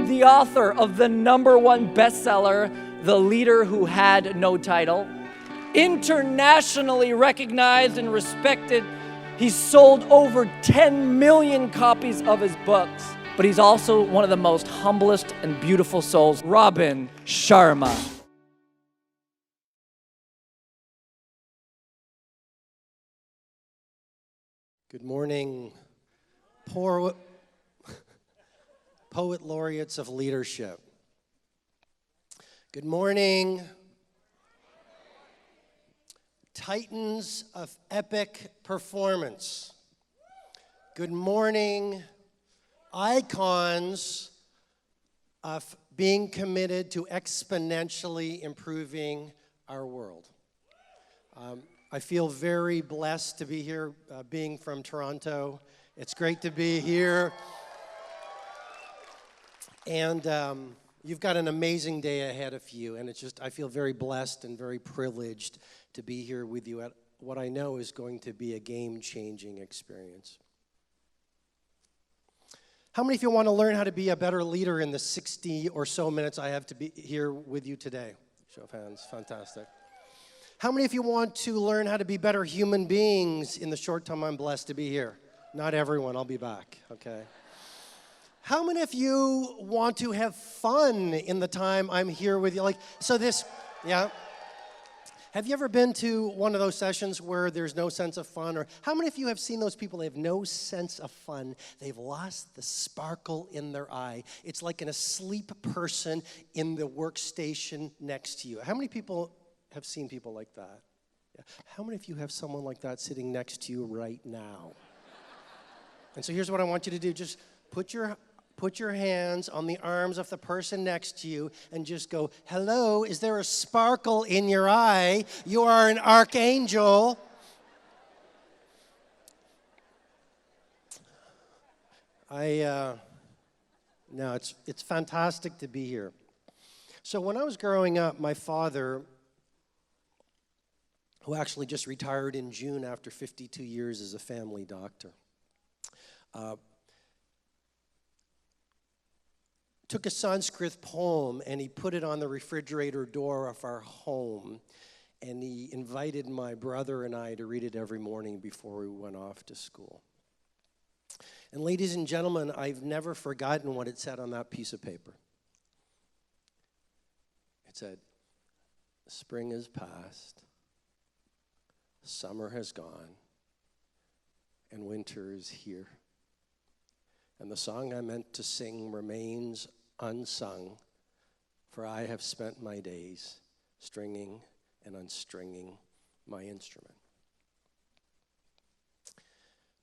I'm the author of the #1 bestseller, The Leader Who Had No Title. Internationally recognized and respected, he's sold over 10 million copies of his books. But he's also one of the most humblest and beautiful souls, Robin Sharma. Good morning, poet laureates of leadership. Good morning, titans of epic performance. Good morning, icons of being committed to exponentially improving our world. I feel very blessed to be here, being from Toronto. It's great to be here. And you've got an amazing day ahead of you, and I feel very blessed and very privileged to be here with you at what I know is going to be a game-changing experience. How many of you want to learn how to be a better leader in the 60 or so minutes I have to be here with you today? Show of hands, fantastic. How many of you want to learn how to be better human beings in the short time I'm blessed to be here? Not everyone, I'll be back, okay? How many of you want to have fun in the time I'm here with you? Yeah. Have you ever been to one of those sessions where there's no sense of fun? Or how many of you have seen those people, they have no sense of fun? They've lost the sparkle in their eye. It's like an asleep person in the workstation next to you. How many people have seen people like that? Yeah. How many of you have someone like that sitting next to you right now? And so here's what I want you to do. Just put your hands on the arms of the person next to you and just go, hello, is there a sparkle in your eye? You are an archangel. No, it's fantastic to be here. So when I was growing up, my father, who actually just retired in June after 52 years as a family doctor, took a Sanskrit poem and he put it on the refrigerator door of our home, and he invited my brother and I to read it every morning before we went off to school. And ladies and gentlemen, I've never forgotten what it said on that piece of paper. It said, spring is past, summer has gone, and winter is here. And the song I meant to sing remains unsung, for I have spent my days stringing and unstringing my instrument.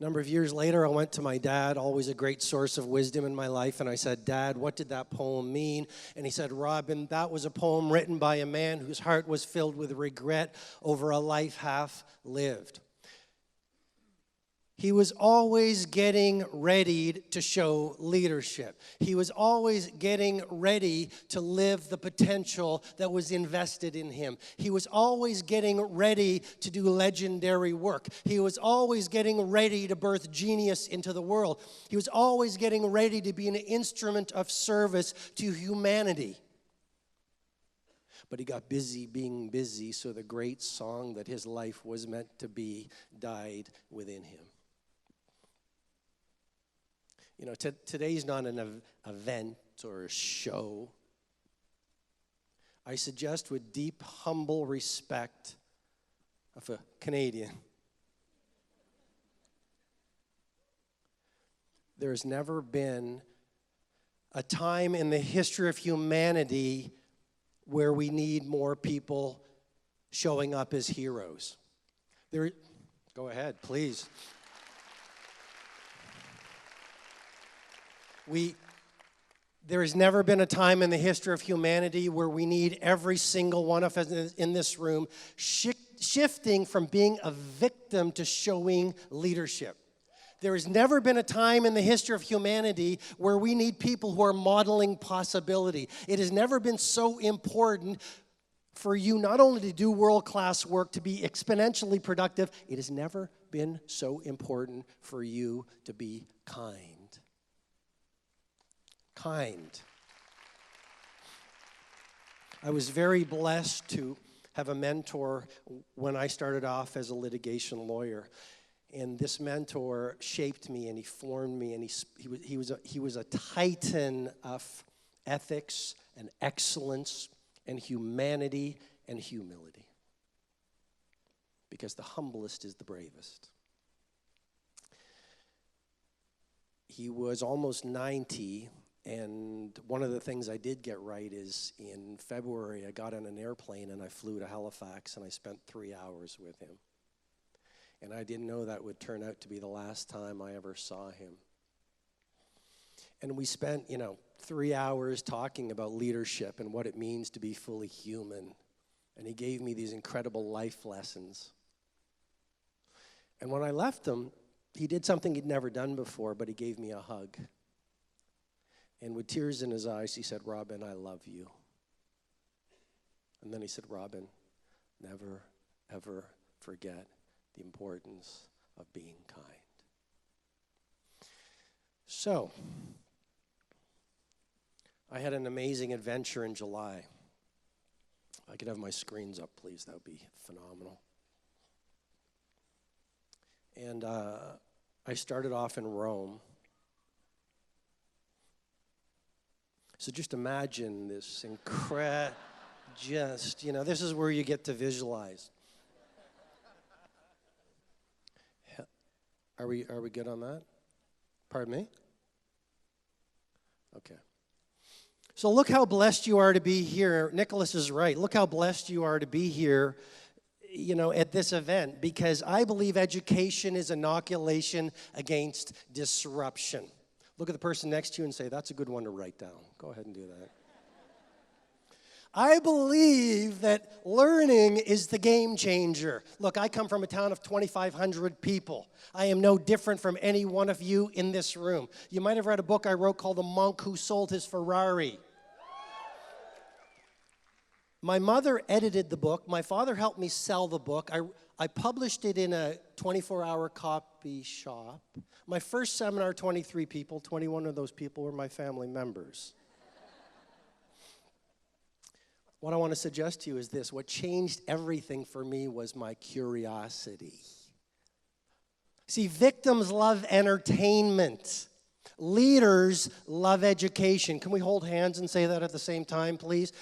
A number of years later, I went to my dad, always a great source of wisdom in my life, and I said, Dad, what did that poem mean? And he said, Robin, that was a poem written by a man whose heart was filled with regret over a life half lived. He was always getting ready to show leadership. He was always getting ready to live the potential that was invested in him. He was always getting ready to do legendary work. He was always getting ready to birth genius into the world. He was always getting ready to be an instrument of service to humanity. But he got busy being busy, so the great song that his life was meant to be died within him. You know, today's not an event or a show. I suggest with deep, humble respect of a Canadian, there's never been a time in the history of humanity where we need more people showing up as heroes. Go ahead, please. There has never been a time in the history of humanity where we need every single one of us in this room shifting from being a victim to showing leadership. There has never been a time in the history of humanity where we need people who are modeling possibility. It has never been so important for you not only to do world-class work, to be exponentially productive. It has never been so important for you to be kind. Kind. I was very blessed to have a mentor when I started off as a litigation lawyer. And this mentor shaped me and he formed me, and he was a titan of ethics and excellence and humanity and humility. Because the humblest is the bravest. He was almost 90, and one of the things I did get right is in February I got on an airplane and I flew to Halifax and I spent 3 hours with him. And I didn't know that would turn out to be the last time I ever saw him. And we spent, 3 hours talking about leadership and what it means to be fully human. And he gave me these incredible life lessons. And when I left him, he did something he'd never done before, but he gave me a hug. And with tears in his eyes, he said, "Robin, I love you." And then he said, "Robin, never, ever forget the importance of being kind." So, I had an amazing adventure in July. If I could have my screens up, please, that would be phenomenal. And I started off in Rome. So just imagine this this is where you get to visualize. Are we good on that? Pardon me? Okay. So look how blessed you are to be here. Nicholas is right. Look how blessed you are to be here, at this event, because I believe education is inoculation against disruption. Look at the person next to you and say, "That's a good one to write down." Go ahead and do that. I believe that learning is the game changer. Look, I come from a town of 2,500 people. I am no different from any one of you in this room. You might have read a book I wrote called The Monk Who Sold His Ferrari. My mother edited the book. My father helped me sell the book. I published it in a 24-hour copy shop. My first seminar, 23 people. 21 of those people were my family members. What I want to suggest to you is this. What changed everything for me was my curiosity. See, victims love entertainment. Leaders love education. Can we hold hands and say that at the same time, please?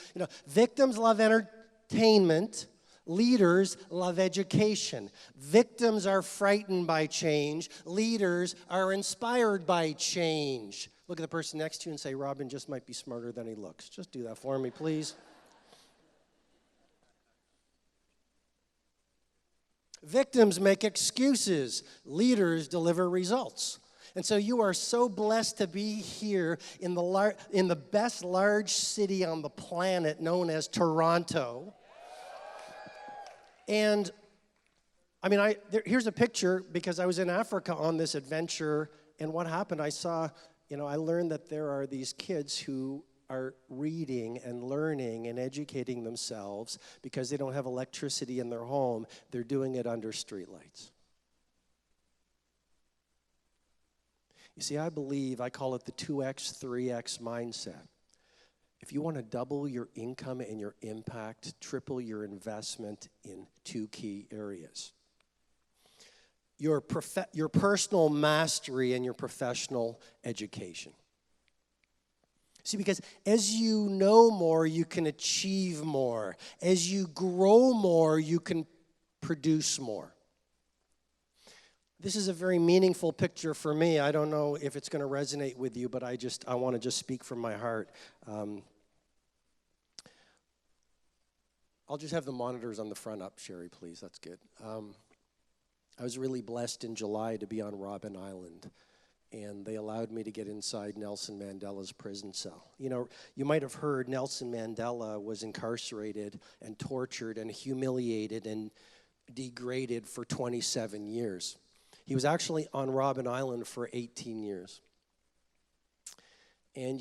Victims love entertainment. Leaders love education. Victims are frightened by change. Leaders are inspired by change. Look at the person next to you and say, "Robin just might be smarter than he looks." Just do that for me, please. Victims make excuses. Leaders deliver results. And so you are so blessed to be here in the best large city on the planet known as Toronto. And here's a picture because I was in Africa on this adventure, and what happened, I learned that there are these kids who are reading and learning and educating themselves because they don't have electricity in their home. They're doing it under streetlights. You see, I call it the 2X, 3X mindset. If you want to double your income and your impact, triple your investment in two key areas. Your personal mastery and your professional education. See, because as you know more, you can achieve more. As you grow more, you can produce more. This is a very meaningful picture for me. I don't know if it's going to resonate with you, but I want to just speak from my heart. I'll just have the monitors on the front up, Sherry, please. That's good. I was really blessed in July to be on Robben Island, and they allowed me to get inside Nelson Mandela's prison cell. You might have heard Nelson Mandela was incarcerated and tortured and humiliated and degraded for 27 years. He was actually on Robben Island for 18 years. And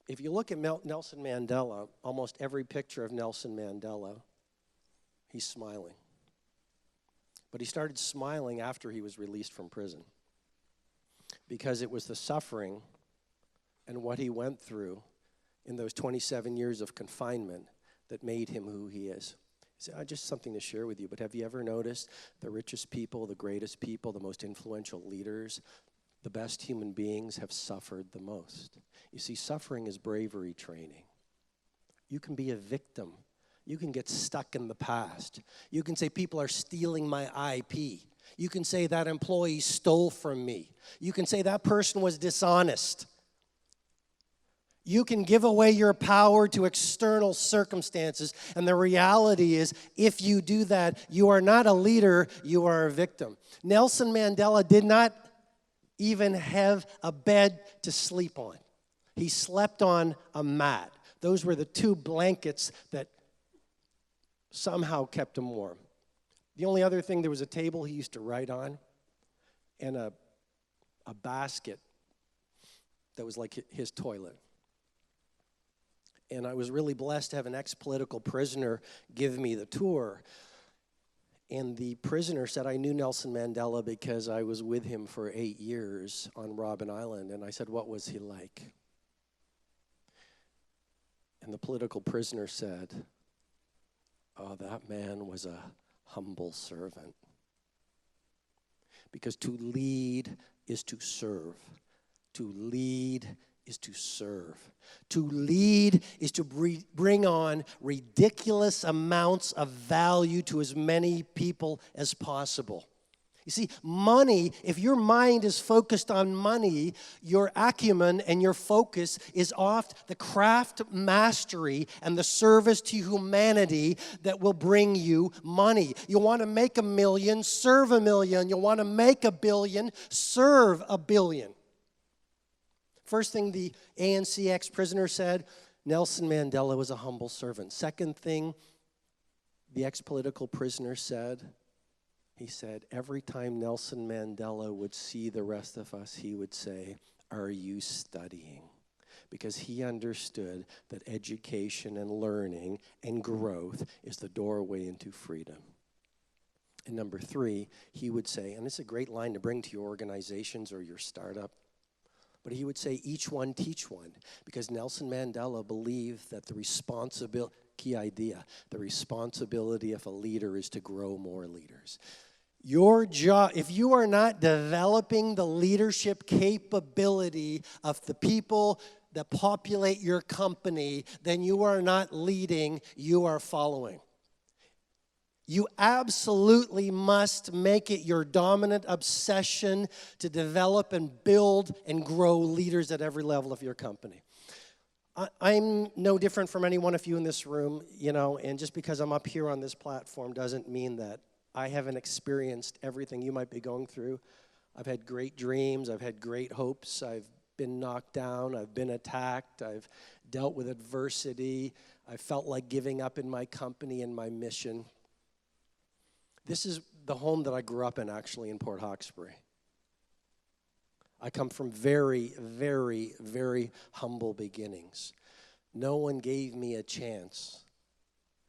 if you look at Nelson Mandela, almost every picture of Nelson Mandela, he's smiling. But he started smiling after he was released from prison, because it was the suffering and what he went through in those 27 years of confinement that made him who he is. Just something to share with you, but have you ever noticed the richest people, the greatest people, the most influential leaders, the best human beings have suffered the most? You see, suffering is bravery training. You can be a victim. You can get stuck in the past. You can say people are stealing my IP. You can say that employee stole from me. You can say that person was dishonest. You can give away your power to external circumstances, and the reality is, if you do that, you are not a leader, you are a victim. Nelson Mandela did not even have a bed to sleep on. He slept on a mat. Those were the two blankets that somehow kept him warm. The only other thing, there was a table he used to write on, and a basket that was like his toilet. And I was really blessed to have an ex-political prisoner give me the tour. And the prisoner said, I knew Nelson Mandela because I was with him for 8 years on Robben Island. And I said, what was he like? And the political prisoner said, oh, that man was a humble servant. Because to lead is to serve. To lead is to serve. To lead is to bring on ridiculous amounts of value to as many people as possible. You see, money, if your mind is focused on money, your acumen and your focus is oft the craft mastery and the service to humanity that will bring you money. You want to make $1 million, serve $1 million. You want to make $1 billion, serve $1 billion. First thing the ANC ex-prisoner said, Nelson Mandela was a humble servant. Second thing the ex-political prisoner said, he said, every time Nelson Mandela would see the rest of us, he would say, are you studying? Because he understood that education and learning and growth is the doorway into freedom. And number 3, he would say, and it's a great line to bring to your organizations or your startup, but he would say, each one teach one, because Nelson Mandela believed that the responsibility, key idea, the responsibility of a leader is to grow more leaders. Your job, if you are not developing the leadership capability of the people that populate your company, then you are not leading, you are following. You absolutely must make it your dominant obsession to develop and build and grow leaders at every level of your company. I'm no different from any one of you in this room, and just because I'm up here on this platform doesn't mean that I haven't experienced everything you might be going through. I've had great dreams, I've had great hopes, I've been knocked down, I've been attacked, I've dealt with adversity, I felt like giving up in my company and my mission. This is the home that I grew up in, actually, in Port Hawkesbury. I come from very, very, very humble beginnings. No one gave me a chance.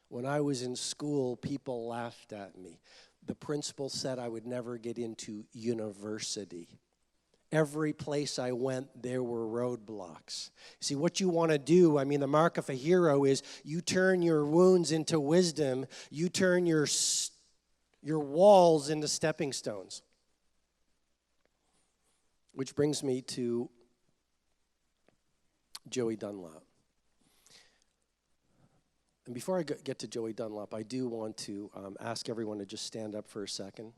When I was in school, people laughed at me. The principal said I would never get into university. Every place I went, there were roadblocks. See, what you want to do, the mark of a hero is you turn your wounds into wisdom. You turn your walls into stepping stones. Which brings me to Joey Dunlop. And before I get to Joey Dunlop, I do want to ask everyone to just stand up for a second.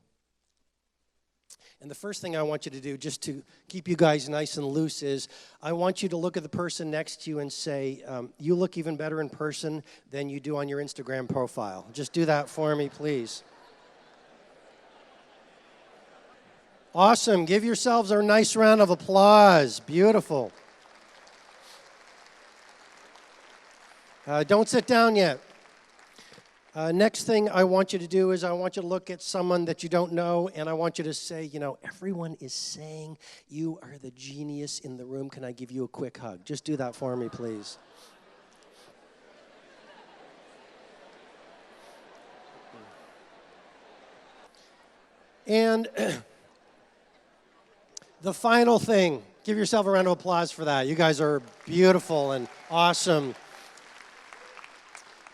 And the first thing I want you to do, just to keep you guys nice and loose, is I want you to look at the person next to you and say, you look even better in person than you do on your Instagram profile. Just do that for me, please. Awesome. Give yourselves a nice round of applause. Beautiful. Don't sit down yet. Next thing I want you to do is I want you to look at someone that you don't know, and I want you to say, everyone is saying you are the genius in the room. Can I give you a quick hug? Just do that for me, please. And the final thing, Give yourself a round of applause for that. You guys are beautiful and awesome.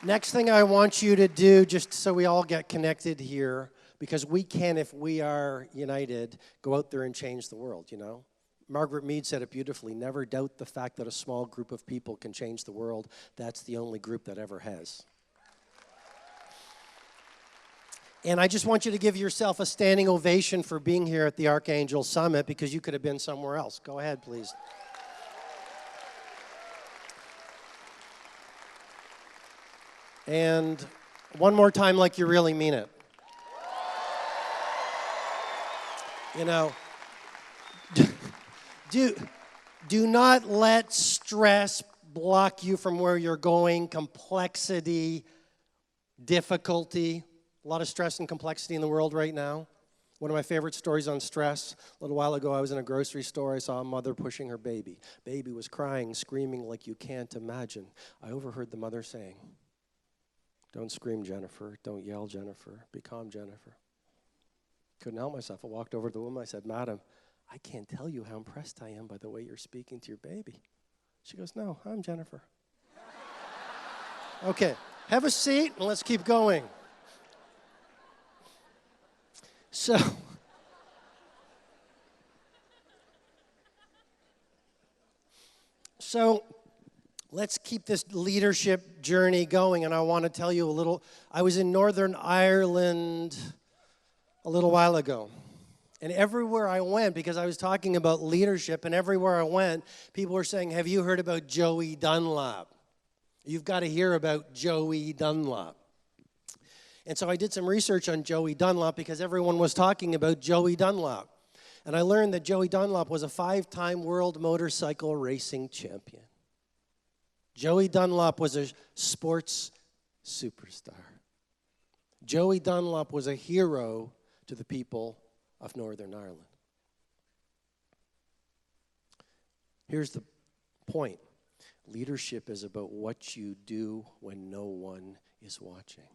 Next thing I want you to do, just so we all get connected here, because we can, if we are united, go out there and change the world, you know? Margaret Mead said it beautifully, never doubt the fact that a small group of people can change the world. That's the only group that ever has. And I just want you to give yourself a standing ovation for being here at the Archangel Summit, because you could have been somewhere else. Go ahead, please. And one more time like you really mean it. You know, do not let stress block you from where you're going, complexity, difficulty. A lot of stress and complexity in the world right now. One of my favorite stories on stress, a little while ago I was in a grocery store. I saw a mother pushing her baby. Baby was crying, screaming like you can't imagine. I overheard the mother saying, "Don't scream, Jennifer. Don't yell, Jennifer. Be calm, Jennifer." Couldn't help myself. I walked over to the woman. I said, "Madam, I can't tell you how impressed I am by the way you're speaking to your baby." She goes, "No, I'm Jennifer." Okay, have a seat and let's keep going. So let's keep this leadership journey going, and I want to tell you a little. I was in Northern Ireland a little while ago, and everywhere I went, because I was talking about leadership, and everywhere I went, people were saying, "Have you heard about Joey Dunlop? You've got to hear about Joey Dunlop." And so I did some research on Joey Dunlop because everyone was talking about Joey Dunlop. And I learned that Joey Dunlop was a 5-time world motorcycle racing champion. Joey Dunlop was a sports superstar. Joey Dunlop was a hero to the people of Northern Ireland. Here's the point. Leadership is about what you do when no one is watching.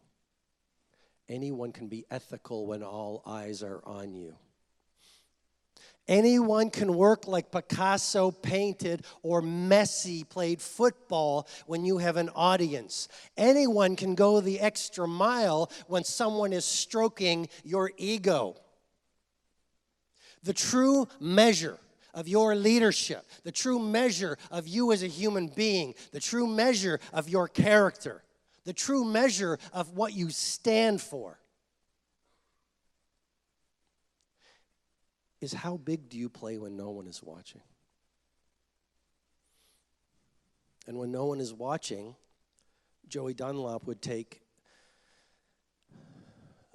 Anyone can be ethical when all eyes are on you. Anyone can work like Picasso painted or Messi played football when you have an audience. Anyone can go the extra mile when someone is stroking your ego. The true measure of your leadership, the true measure of you as a human being, the true measure of your character, the true measure of what you stand for is how big do you play when no one is watching? And when no one is watching, Joey Dunlop would take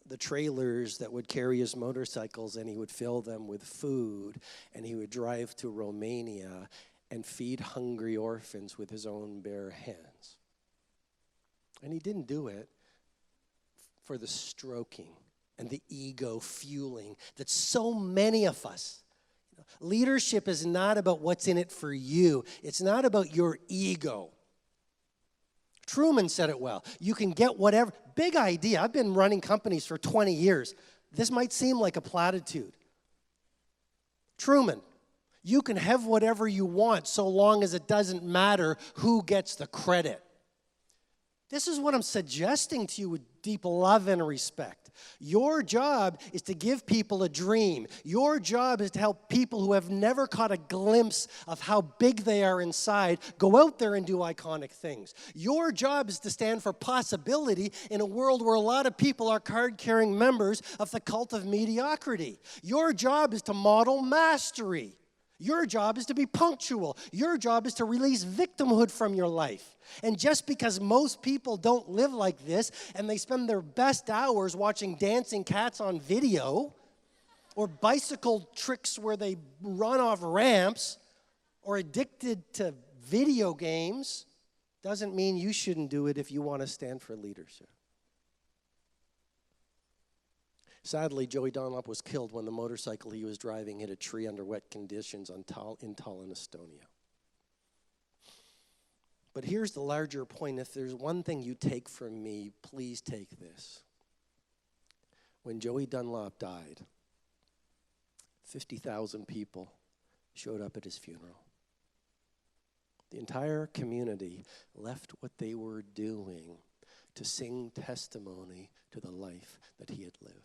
the trailers that would carry his motorcycles and he would fill them with food, and he would drive to Romania and feed hungry orphans with his own bare hands. And he didn't do it for the stroking and the ego fueling that so many of us. Leadership is not about what's in it for you. It's not about your ego. Truman said it well. You can get whatever. Big idea. I've been running companies for 20 years. This might seem like a platitude. Truman, you can have whatever you want so long as it doesn't matter who gets the credit. This is what I'm suggesting to you with deep love and respect. Your job is to give people a dream. Your job is to help people who have never caught a glimpse of how big they are inside go out there and do iconic things. Your job is to stand for possibility in a world where a lot of people are card-carrying members of the cult of mediocrity. Your job is to model mastery. Your job is to be punctual. Your job is to release victimhood from your life. And just because most people don't live like this and they spend their best hours watching dancing cats on video or bicycle tricks where they run off ramps or addicted to video games doesn't mean you shouldn't do it if you want to stand for leadership. Sadly, Joey Dunlop was killed when the motorcycle he was driving hit a tree under wet conditions in Tallinn, Estonia. But here's the larger point. If there's one thing you take from me, please take this. When Joey Dunlop died, 50,000 people showed up at his funeral. The entire community left what they were doing to sing testimony to the life that he had lived.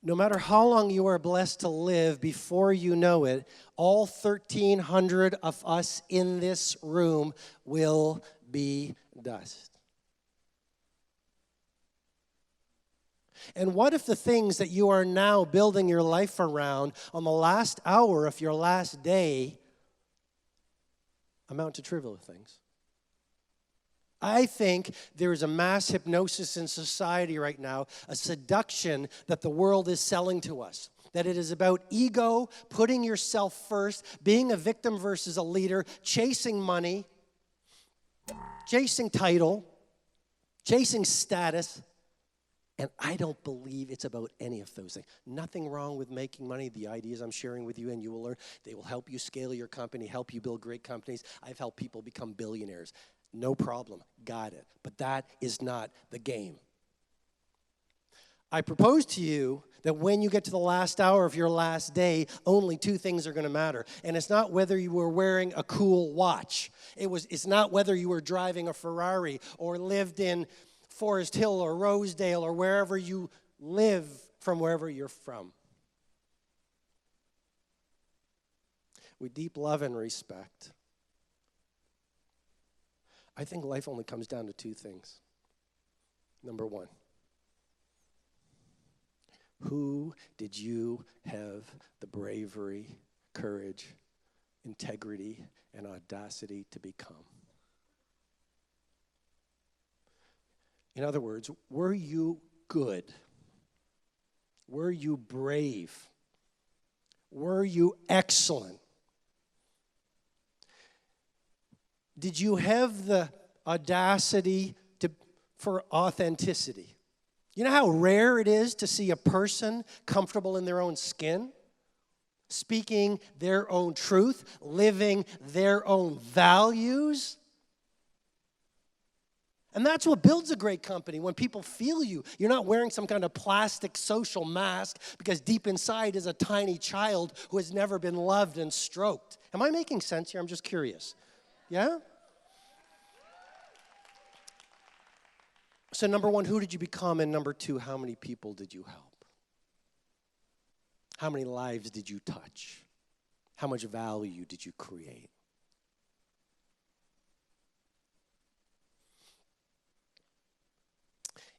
No matter how long you are blessed to live, before you know it, all 1,300 of us in this room will be dust. And what if the things that you are now building your life around on the last hour of your last day amount to trivial things? I think there is a mass hypnosis in society right now, a seduction that the world is selling to us. That it is about ego, putting yourself first, being a victim versus a leader, chasing money, chasing title, chasing status. And I don't believe it's about any of those things. Nothing wrong with making money. The ideas I'm sharing with you and you will learn, they will help you scale your company, help you build great companies. I've helped people become billionaires. No problem. Got it. But that is not the game. I propose to you that when you get to the last hour of your last day, only two things are going to matter. And it's not whether you were wearing a cool watch. It's not whether you were driving a Ferrari or lived in Forest Hill or Rosedale or wherever you live from wherever you're from. With deep love and respect, I think life only comes down to two things. Number one, who did you have the bravery, courage, integrity, and audacity to become? In other words, were you good? Were you brave? Were you excellent? Did you have the audacity for authenticity? You know how rare it is to see a person comfortable in their own skin, speaking their own truth, living their own values? And that's what builds a great company, when people feel you. You're not wearing some kind of plastic social mask because deep inside is a tiny child who has never been loved and stroked. Am I making sense here? I'm just curious. Yeah? So number one, who did you become? And number two, how many people did you help? How many lives did you touch? How much value did you create?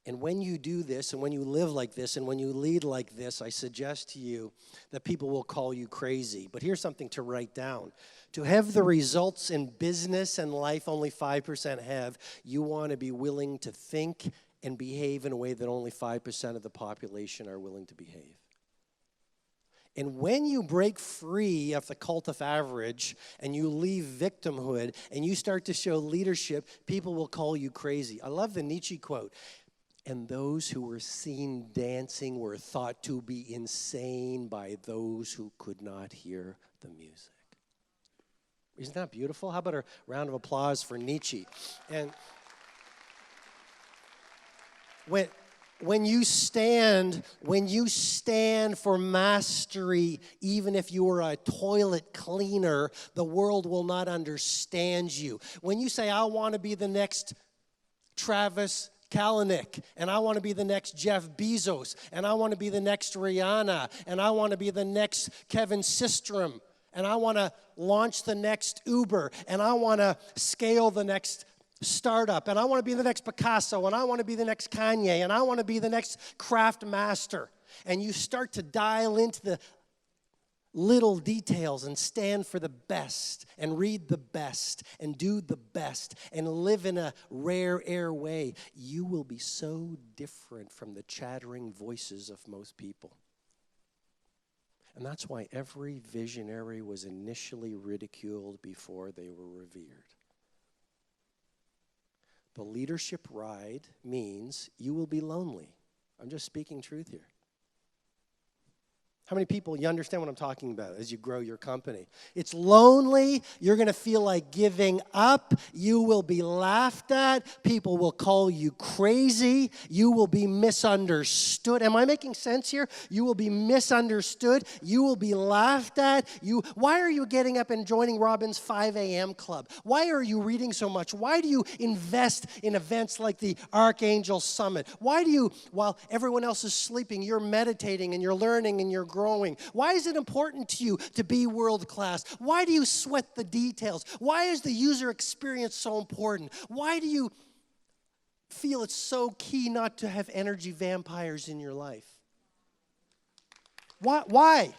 And when you do this, and when you live like this, and when you lead like this, I suggest to you that people will call you crazy. But here's something to write down. To have the results in business and life only 5% have, you want to be willing to think and behave in a way that only 5% of the population are willing to behave. And when you break free of the cult of average and you leave victimhood and you start to show leadership, people will call you crazy. I love the Nietzsche quote. And those who were seen dancing were thought to be insane by those who could not hear the music. Isn't that beautiful? How about a round of applause for Nietzsche? And when you stand for mastery, even if you are a toilet cleaner, the world will not understand you. When you say, I want to be the next Travis Kalanick, and I want to be the next Jeff Bezos, and I want to be the next Rihanna, and I want to be the next Kevin Systrom, and I want to launch the next Uber, and I want to scale the next startup, and I want to be the next Picasso, and I want to be the next Kanye, and I want to be the next craft master. And you start to dial into the little details and stand for the best and read the best and do the best and live in a rare air way, you will be so different from the chattering voices of most people. And that's why every visionary was initially ridiculed before they were revered. The leadership ride means you will be lonely. I'm just speaking truth here. How many people, you understand what I'm talking about as you grow your company? It's lonely. You're going to feel like giving up. You will be laughed at. People will call you crazy. You will be misunderstood. Am I making sense here? You will be misunderstood. You will be laughed at. Why are you getting up and joining Robin's 5 a.m. club? Why are you reading so much? Why do you invest in events like the Archangel Summit? Why do you, while everyone else is sleeping, you're meditating and you're learning and you're growing? Why is it important to you to be world class? Why do you sweat the details? Why is the user experience so important? Why do you feel it's so key not to have energy vampires in your life? Why?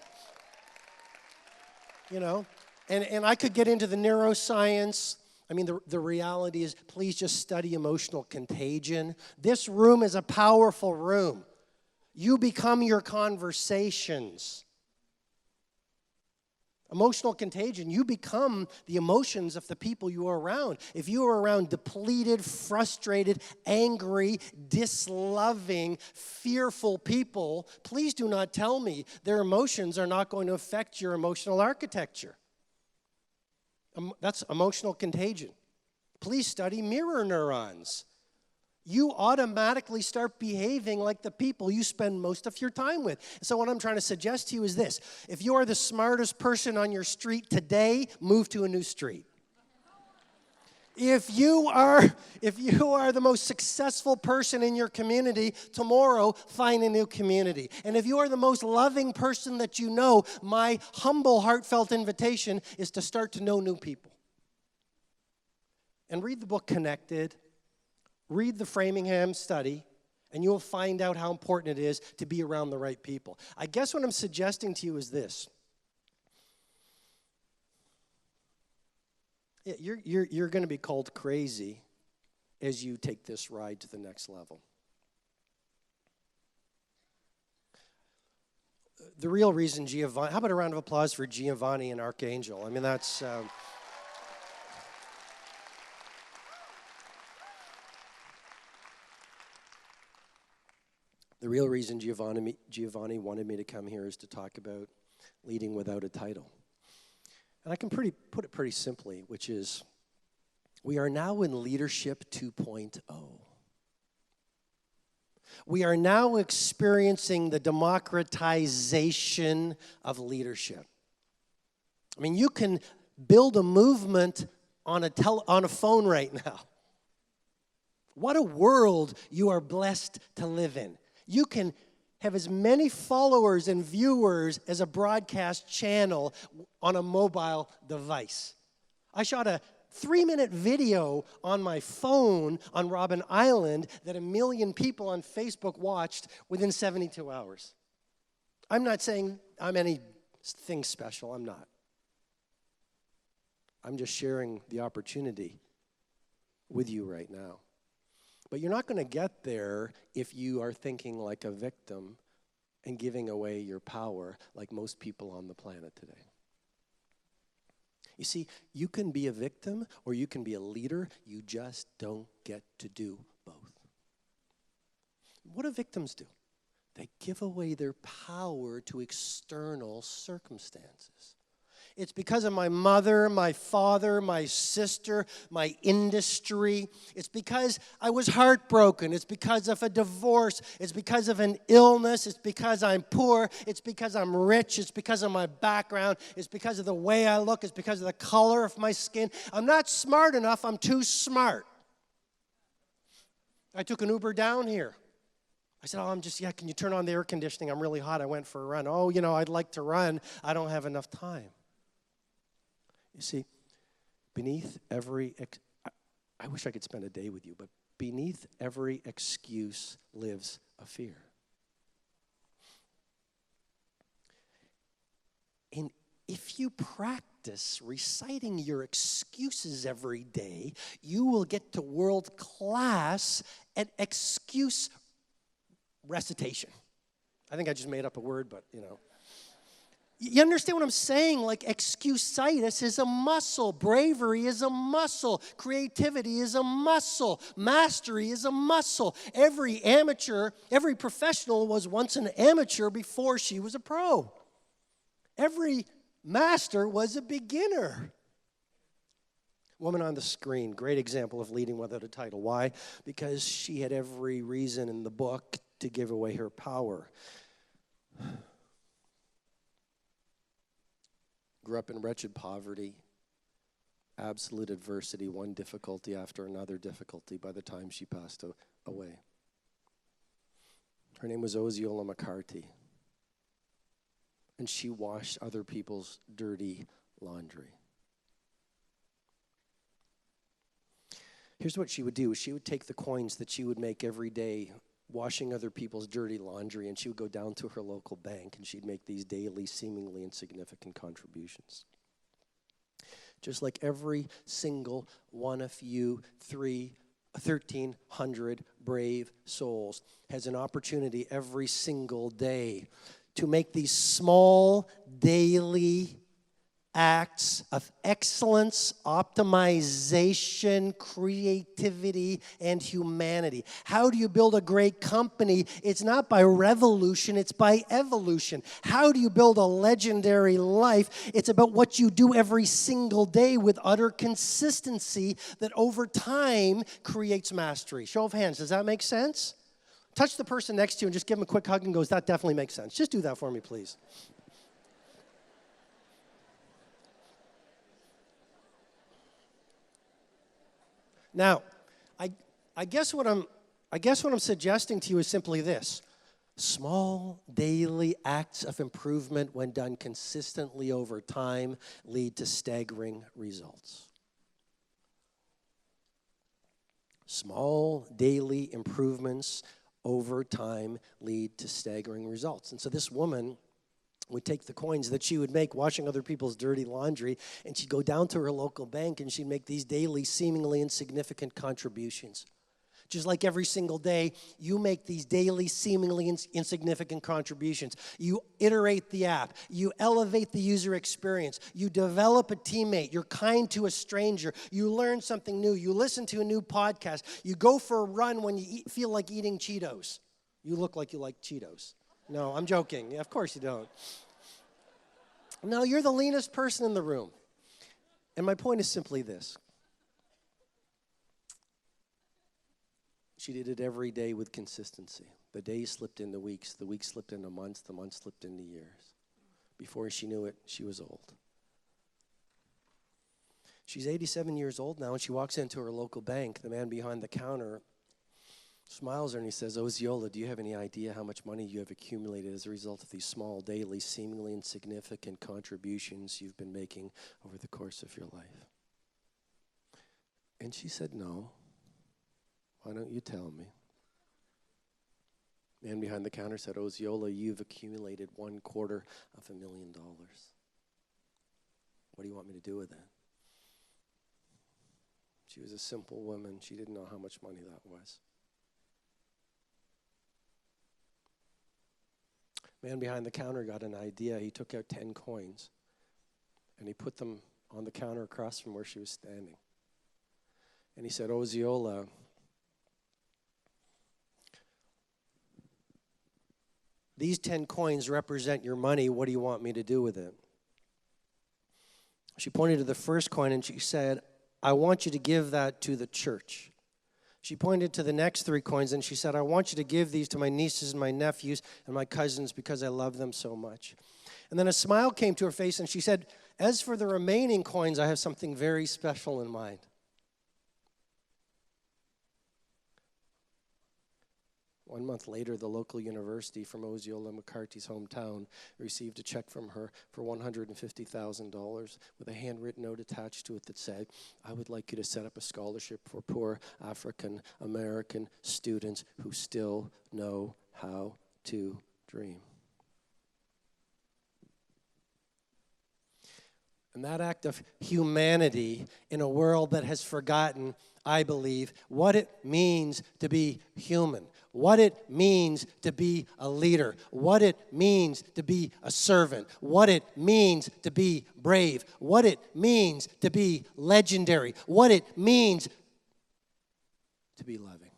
You know, and I could get into the neuroscience. I mean, the reality is, please just study emotional contagion. This room is a powerful room. You become your conversations. Emotional contagion, you become the emotions of the people you are around. If you are around depleted, frustrated, angry, disloving, fearful people, please do not tell me their emotions are not going to affect your emotional architecture. That's emotional contagion. Please study mirror neurons. You automatically start behaving like the people you spend most of your time with. So what I'm trying to suggest to you is this. If you are the smartest person on your street today, move to a new street. If you are the most successful person in your community, tomorrow find a new community. And if you are the most loving person that you know, my humble, heartfelt invitation is to start to know new people. And read the book Connected. Read the Framingham study, and you'll find out how important it is to be around the right people. I guess what I'm suggesting to you is this. You're going to be called crazy as you take this ride to the next level. The real reason Giovanni, how about a round of applause for Giovanni and Archangel? I mean, that's... The real reason Giovanni wanted me to come here is to talk about leading without a title. And I can put it pretty simply, which is, we are now in Leadership 2.0. We are now experiencing the democratization of leadership. I mean, you can build a movement on a phone right now. What a world you are blessed to live in. You can have as many followers and viewers as a broadcast channel on a mobile device. I shot a 3-minute video on my phone on Robben Island that 1 million people on Facebook watched within 72 hours. I'm not saying I'm anything special. I'm not. I'm just sharing the opportunity with you right now. But you're not going to get there if you are thinking like a victim and giving away your power like most people on the planet today. You see, you can be a victim or you can be a leader. You just don't get to do both. What do victims do? They give away their power to external circumstances. It's because of my mother, my father, my sister, my industry. It's because I was heartbroken. It's because of a divorce. It's because of an illness. It's because I'm poor. It's because I'm rich. It's because of my background. It's because of the way I look. It's because of the color of my skin. I'm not smart enough. I'm too smart. I took an Uber down here. I said, can you turn on the air conditioning? I'm really hot. I went for a run. Oh, I'd like to run. I don't have enough time. You see, beneath every, I wish I could spend a day with you, but beneath every excuse lives a fear. And if you practice reciting your excuses every day, you will get to world class at excuse recitation. I think I just made up a word, but You understand what I'm saying? Like, excusitis is a muscle. Bravery is a muscle. Creativity is a muscle. Mastery is a muscle. Every amateur, every professional was once an amateur before she was a pro. Every master was a beginner. Woman on the screen, great example of leading without a title. Why? Because she had every reason in the book to give away her power. Grew up in wretched poverty, absolute adversity, one difficulty after another difficulty by the time she passed away. Her name was Osceola McCarthy, and she washed other people's dirty laundry. Here's what she would do. She would take the coins that she would make every day washing other people's dirty laundry, and she would go down to her local bank, and she'd make these daily, seemingly insignificant contributions. Just like every single one of you 1,300 brave souls has an opportunity every single day to make these small, daily acts of excellence, optimization, creativity, and humanity. How do you build a great company? It's not by revolution, it's by evolution. How do you build a legendary life? It's about what you do every single day with utter consistency that over time creates mastery. Show of hands, does that make sense? Touch the person next to you and just give them a quick hug and goes, that definitely makes sense. Just do that for me, please. Now, I guess what I'm suggesting to you is simply this. Small daily acts of improvement when done consistently over time lead to staggering results. Small daily improvements over time lead to staggering results. And so this woman would take the coins that she would make washing other people's dirty laundry, and she'd go down to her local bank and she'd make these daily, seemingly insignificant contributions. Just like every single day, you make these daily, seemingly insignificant contributions. You iterate the app. You elevate the user experience. You develop a teammate. You're kind to a stranger. You learn something new. You listen to a new podcast. You go for a run when you feel like eating Cheetos. You look like you like Cheetos. No, I'm joking. Yeah, of course you don't. No, you're the leanest person in the room. And my point is simply this. She did it every day with consistency. The days slipped into weeks. The weeks slipped into months. The months slipped into years. Before she knew it, she was old. She's 87 years old now, and she walks into her local bank. The man behind the counter smiles at her and he says, Osceola, do you have any idea how much money you have accumulated as a result of these small, daily, seemingly insignificant contributions you've been making over the course of your life? And she said, no. Why don't you tell me? Man behind the counter said, Osceola, you've accumulated $250,000. What do you want me to do with it? She was a simple woman. She didn't know how much money that was. Man behind the counter got an idea. He took out 10 coins, and he put them on the counter across from where she was standing. And he said, Osceola, these 10 coins represent your money. What do you want me to do with it? She pointed to the first coin, and she said, I want you to give that to the church. She pointed to the next 3 coins, and she said, I want you to give these to my nieces and my nephews and my cousins because I love them so much. And then a smile came to her face, and she said, as for the remaining coins, I have something very special in mind. 1 month later, the local university from Osceola McCarthy's hometown received a check from her for $150,000 with a handwritten note attached to it that said, I would like you to set up a scholarship for poor African American students who still know how to dream. And that act of humanity in a world that has forgotten, I believe, what it means to be human, what it means to be a leader, what it means to be a servant, what it means to be brave, what it means to be legendary, what it means to be loving.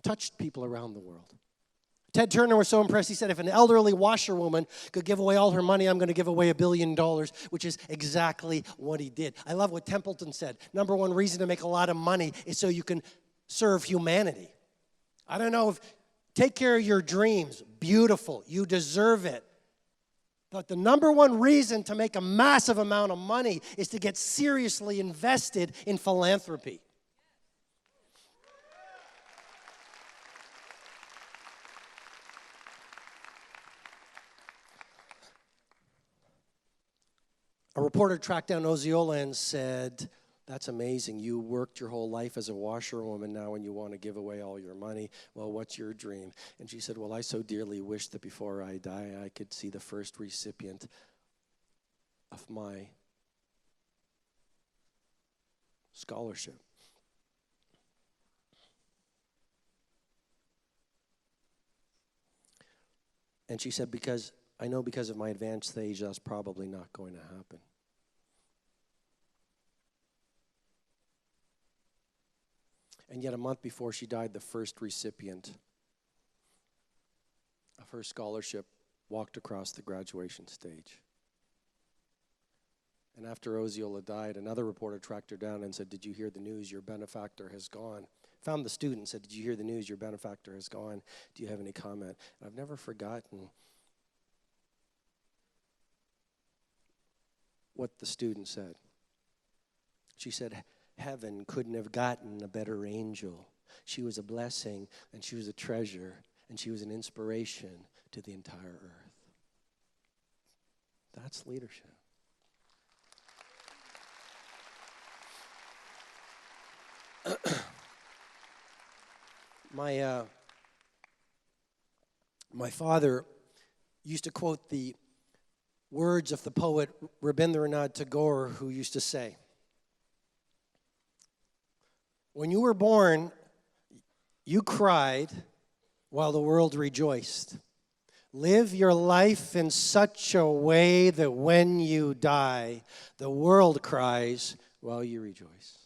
Touched people around the world. Ted Turner was so impressed, he said, if an elderly washerwoman could give away all her money, I'm going to give away $1 billion, which is exactly what he did. I love what Templeton said. Number one reason to make a lot of money is so you can serve humanity. I don't know if, take care of your dreams. Beautiful. You deserve it. But the number one reason to make a massive amount of money is to get seriously invested in philanthropy. A reporter tracked down Osceola and said, that's amazing. You worked your whole life as a washerwoman now and you want to give away all your money. Well, what's your dream? And she said, well, I so dearly wish that before I die, I could see the first recipient of my scholarship. And she said, because I know because of my advanced age, that's probably not going to happen. And yet a month before she died, the first recipient of her scholarship walked across the graduation stage. And after Osceola died, another reporter tracked her down and said, did you hear the news? Your benefactor has gone. Found the student and said, did you hear the news? Your benefactor has gone. Do you have any comment? And I've never forgotten what the student said. She said, heaven couldn't have gotten a better angel. She was a blessing, and she was a treasure, and she was an inspiration to the entire earth. That's leadership. My father used to quote the words of the poet Rabindranath Tagore, who used to say, when you were born, you cried while the world rejoiced. Live your life in such a way that when you die, the world cries while you rejoice.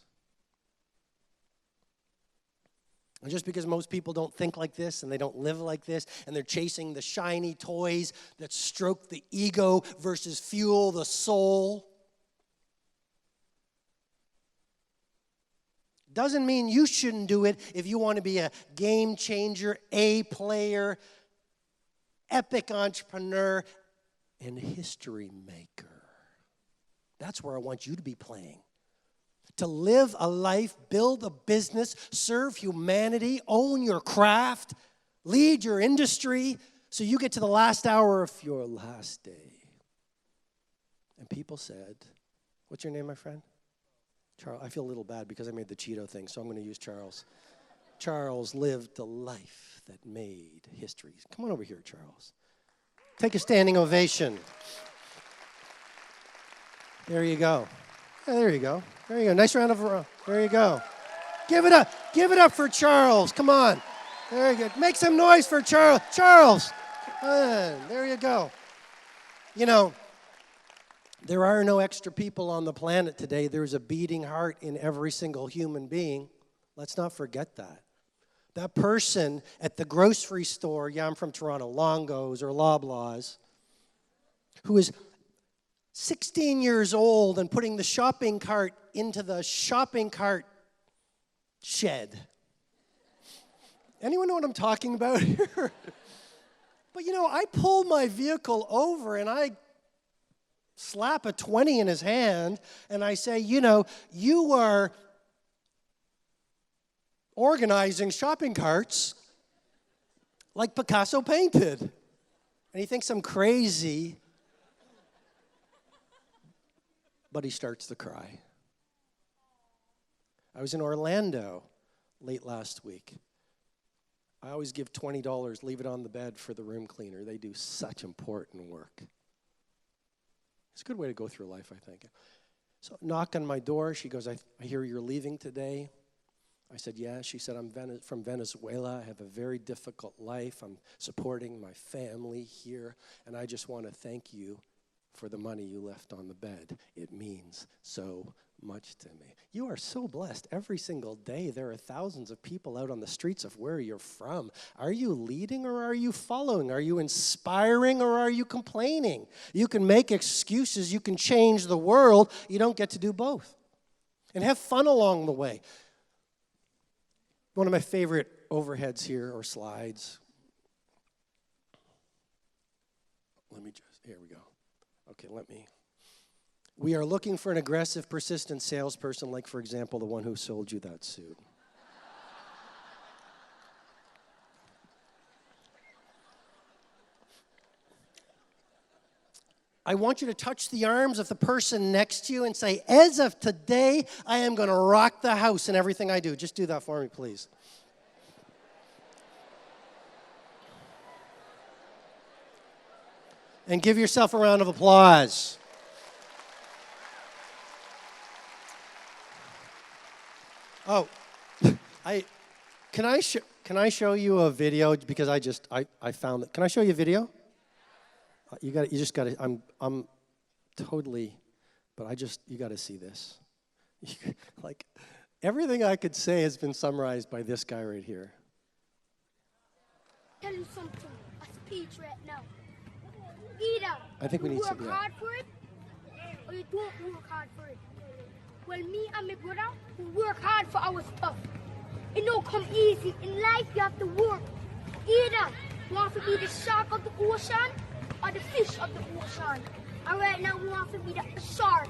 And just because most people don't think like this and they don't live like this and they're chasing the shiny toys that stroke the ego versus fuel the soul, doesn't mean you shouldn't do it if you want to be a game changer, A player, epic entrepreneur, and history maker. That's where I want you to be playing. To live a life, build a business, serve humanity, own your craft, lead your industry, so you get to the last hour of your last day. And people said, what's your name, my friend? Charles. I feel a little bad because I made the Cheeto thing, so I'm going to use Charles. Charles lived a life that made history. Come on over here, Charles. Take a standing ovation. There you go. Yeah, there you go. There you go. Nice round of applause. There you go. Give it up. Give it up for Charles. Come on. There you go. Make some noise for Charles. Charles. There you go. You know, there are no extra people on the planet today. There's a beating heart in every single human being. Let's not forget that. That person at the grocery store, yeah, I'm from Toronto, Longo's or Loblaws, who is 16 years old and putting the shopping cart into the shopping cart shed. Anyone know what I'm talking about here? But you know, I pull my vehicle over and I slap a 20 in his hand and I say, you know, you are organizing shopping carts like Picasso painted. And he thinks I'm crazy, but he starts to cry. I was in Orlando late last week. I always give $20, leave it on the bed for the room cleaner. They do such important work. It's a good way to go through life, I think. So knock on my door. She goes, I hear you're leaving today. I said, yeah. She said, I'm from Venezuela. I have a very difficult life. I'm supporting my family here, and I just want to thank you for the money you left on the bed. It means so much to me. You are so blessed. Every single day, there are thousands of people out on the streets of where you're from. Are you leading or are you following? Are you inspiring or are you complaining? You can make excuses. You can change the world. You don't get to do both. And have fun along the way. One of my favorite overheads here, or slides. Here we go. Okay, we are looking for an aggressive, persistent salesperson, like, for example, the one who sold you that suit. I want you to touch the arms of the person next to you and say, as of today, I am going to rock the house in everything I do. Just do that for me, please. And give yourself a round of applause. Oh, can I show you a video, because I found it. Can I show you a video? You just got to. I'm totally, but you got to see this. Like, everything I could say has been summarized by this guy right here. Tell you something. A speech right now. Either I think we need some. You work hard for it, or you don't work hard for it. Well, me and my brother, we work hard for our stuff. It don't come easy. In life, you have to work. Either you want to be the shark of the ocean or the fish of the ocean. And right now, we want to be the shark.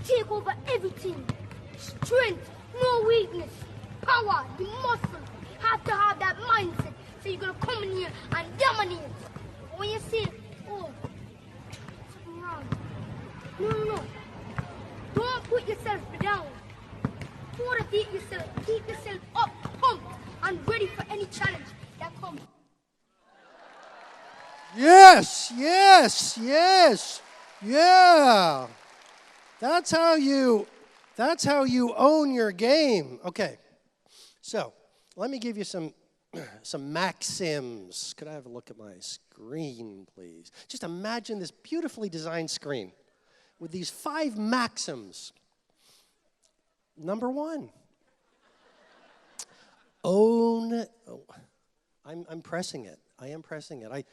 Take over everything. Strength, no weakness. Power, the muscle. Have to have that mindset. So you're going to come in here and dominate. When you say, oh, something wrong. No. Don't put yourself down. Motivate yourself. Keep yourself up, pumped, and ready for any challenge that comes. Yes. Yeah. That's how you own your game. Okay. So, let me give you some maxims. Could I have a look at my screen, please? Just imagine this beautifully designed screen with these 5 maxims. Number 1, own. Oh, I'm pressing it. I am pressing it. I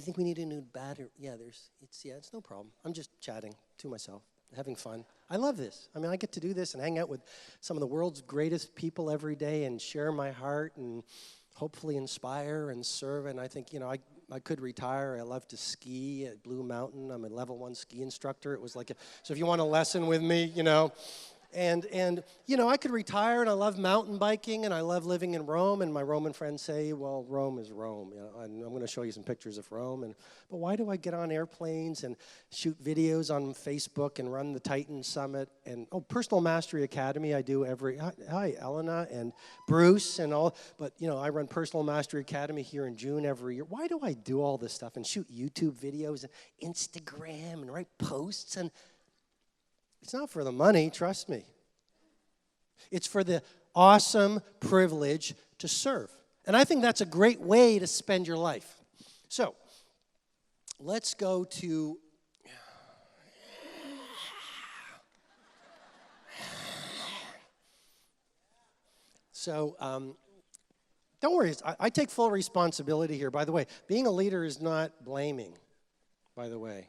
think we need a new battery. Yeah, it's no problem. I'm just chatting to myself, having fun. I love this. I mean, I get to do this and hang out with some of the world's greatest people every day and share my heart and hopefully inspire and serve. And I think, I could retire. I love to ski at Blue Mountain. I'm a level 1 ski instructor. It was like so if you want a lesson with me, And I could retire, and I love mountain biking, and I love living in Rome, and my Roman friends say, well, Rome is Rome, and I'm going to show you some pictures of Rome, but why do I get on airplanes and shoot videos on Facebook and run the Titan Summit, and, Personal Mastery Academy I do hi, Elena and Bruce and all, but, I run Personal Mastery Academy here in June every year. Why do I do all this stuff and shoot YouTube videos and Instagram and write posts? And it's not for the money, trust me. It's for the awesome privilege to serve. And I think that's a great way to spend your life. So, let's go to... So, don't worry. I take full responsibility here. By the way, being a leader is not blaming, by the way.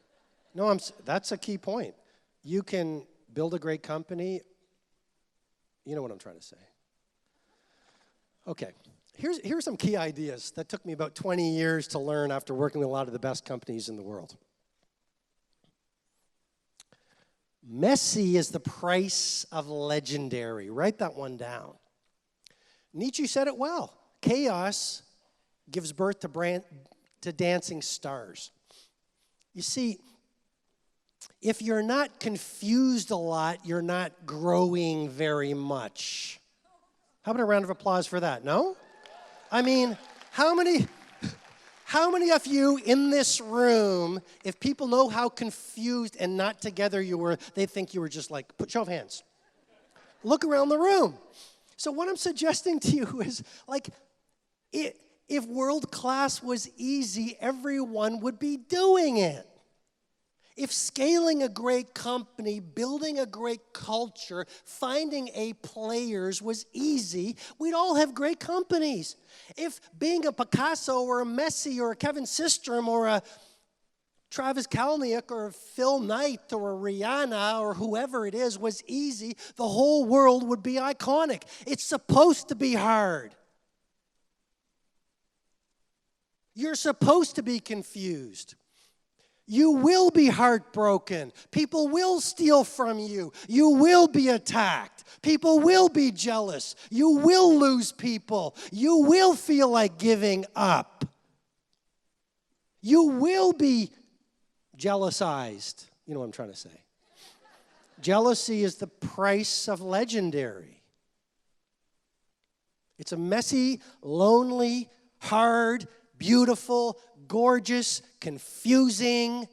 No, that's a key point. You can build a great company. You know what I'm trying to say. Okay, here's some key ideas that took me about 20 years to learn after working with a lot of the best companies in the world. Messy is the price of legendary. Write that one down. Nietzsche said it well. Chaos gives birth to dancing stars. You see, if you're not confused a lot, you're not growing very much. How about a round of applause for that? No? I mean, how many How many of you in this room, if people know how confused and not together you were, they think you were just like, put show of hands. Look around the room. So what I'm suggesting to you is, like, if world class was easy, everyone would be doing it. If scaling a great company, building a great culture, finding A players was easy, we'd all have great companies. If being a Picasso or a Messi or a Kevin Systrom or a Travis Kalanick or a Phil Knight or a Rihanna or whoever it is was easy, the whole world would be iconic. It's supposed to be hard. You're supposed to be confused. You will be heartbroken. People will steal from you. You will be attacked. People will be jealous. You will lose people. You will feel like giving up. You will be jealousized. You know what I'm trying to say. Jealousy is the price of legendary. It's a messy, lonely, hard, beautiful, gorgeous, confusing,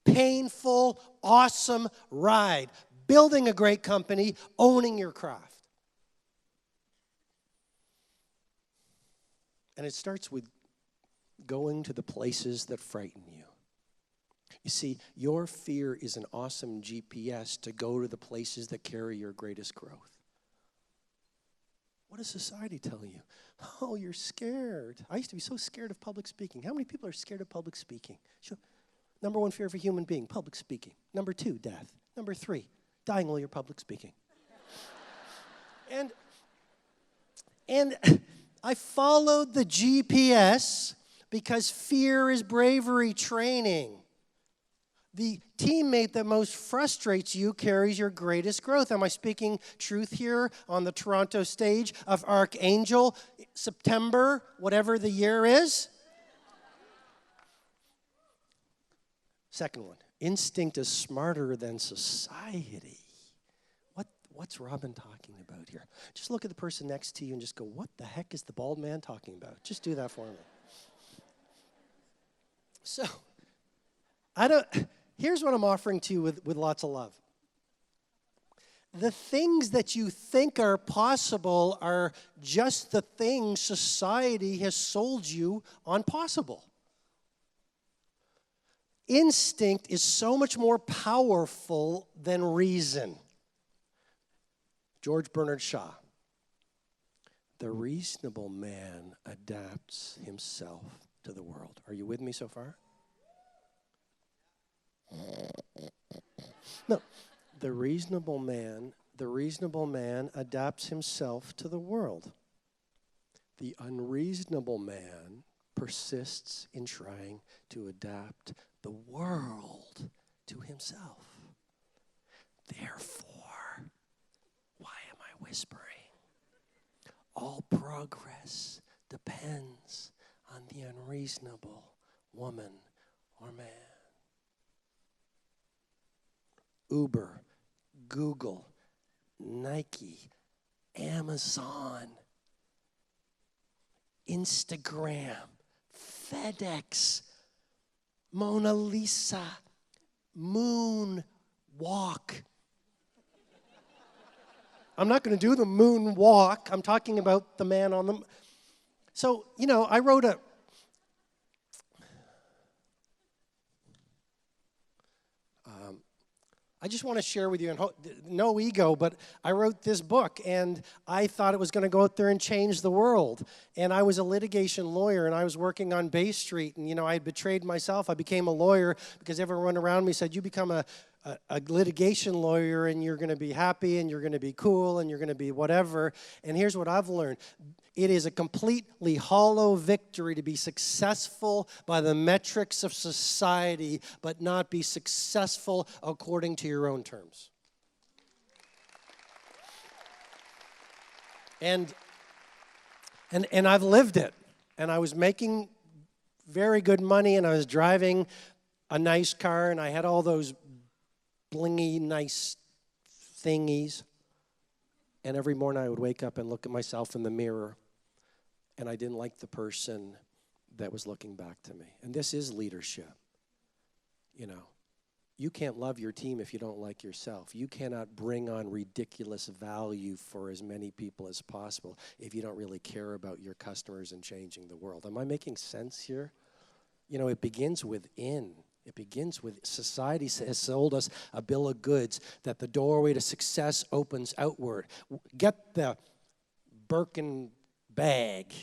painful, awesome ride. Building a great company, owning your craft. And it starts with going to the places that frighten you. You see, your fear is an awesome GPS to go to the places that carry your greatest growth. What does society tell you? Oh, you're scared. I used to be so scared of public speaking. How many people are scared of public speaking? Sure. Number one fear of a human being, public speaking. Number two, death. Number three, dying while you're public speaking. And I followed the GPS because fear is bravery training. The teammate that most frustrates you carries your greatest growth. Am I speaking truth here on the Toronto stage of Archangel, September, whatever the year is? Second one, instinct is smarter than society. What's Robin talking about here? Just look at the person next to you and just go, what the heck is the bald man talking about? Just do that for me. So, here's what I'm offering to you with lots of love. The things that you think are possible are just the things society has sold you on possible. Instinct is so much more powerful than reason. George Bernard Shaw. The reasonable man adapts himself to the world. Are you with me so far? No, the reasonable man adapts himself to the world. The unreasonable man persists in trying to adapt the world to himself. Therefore, why am I whispering? All progress depends on the unreasonable woman or man. Uber, Google, Nike, Amazon, Instagram, FedEx, Mona Lisa, moon walk. I'm not going to do the moon walk. I'm talking about the man on the... So, I wrote I just want to share with you, and no ego, but I wrote this book, and I thought it was going to go out there and change the world. And I was a litigation lawyer, and I was working on Bay Street, and, I had betrayed myself. I became a lawyer because everyone around me said, you become a litigation lawyer, and you're going to be happy, and you're going to be cool, and you're going to be whatever. And here's what I've learned. It is a completely hollow victory to be successful by the metrics of society, but not be successful according to your own terms. And I've lived it. And I was making very good money, and I was driving a nice car, and I had all those blingy, nice thingies. And every morning I would wake up and look at myself in the mirror, and I didn't like the person that was looking back to me. And this is leadership. You know, you can't love your team if you don't like yourself. You cannot bring on ridiculous value for as many people as possible if you don't really care about your customers and changing the world. Am I making sense here? You know, it begins within. It begins with society has sold us a bill of goods that the doorway to success opens outward. Get the Birkin bag.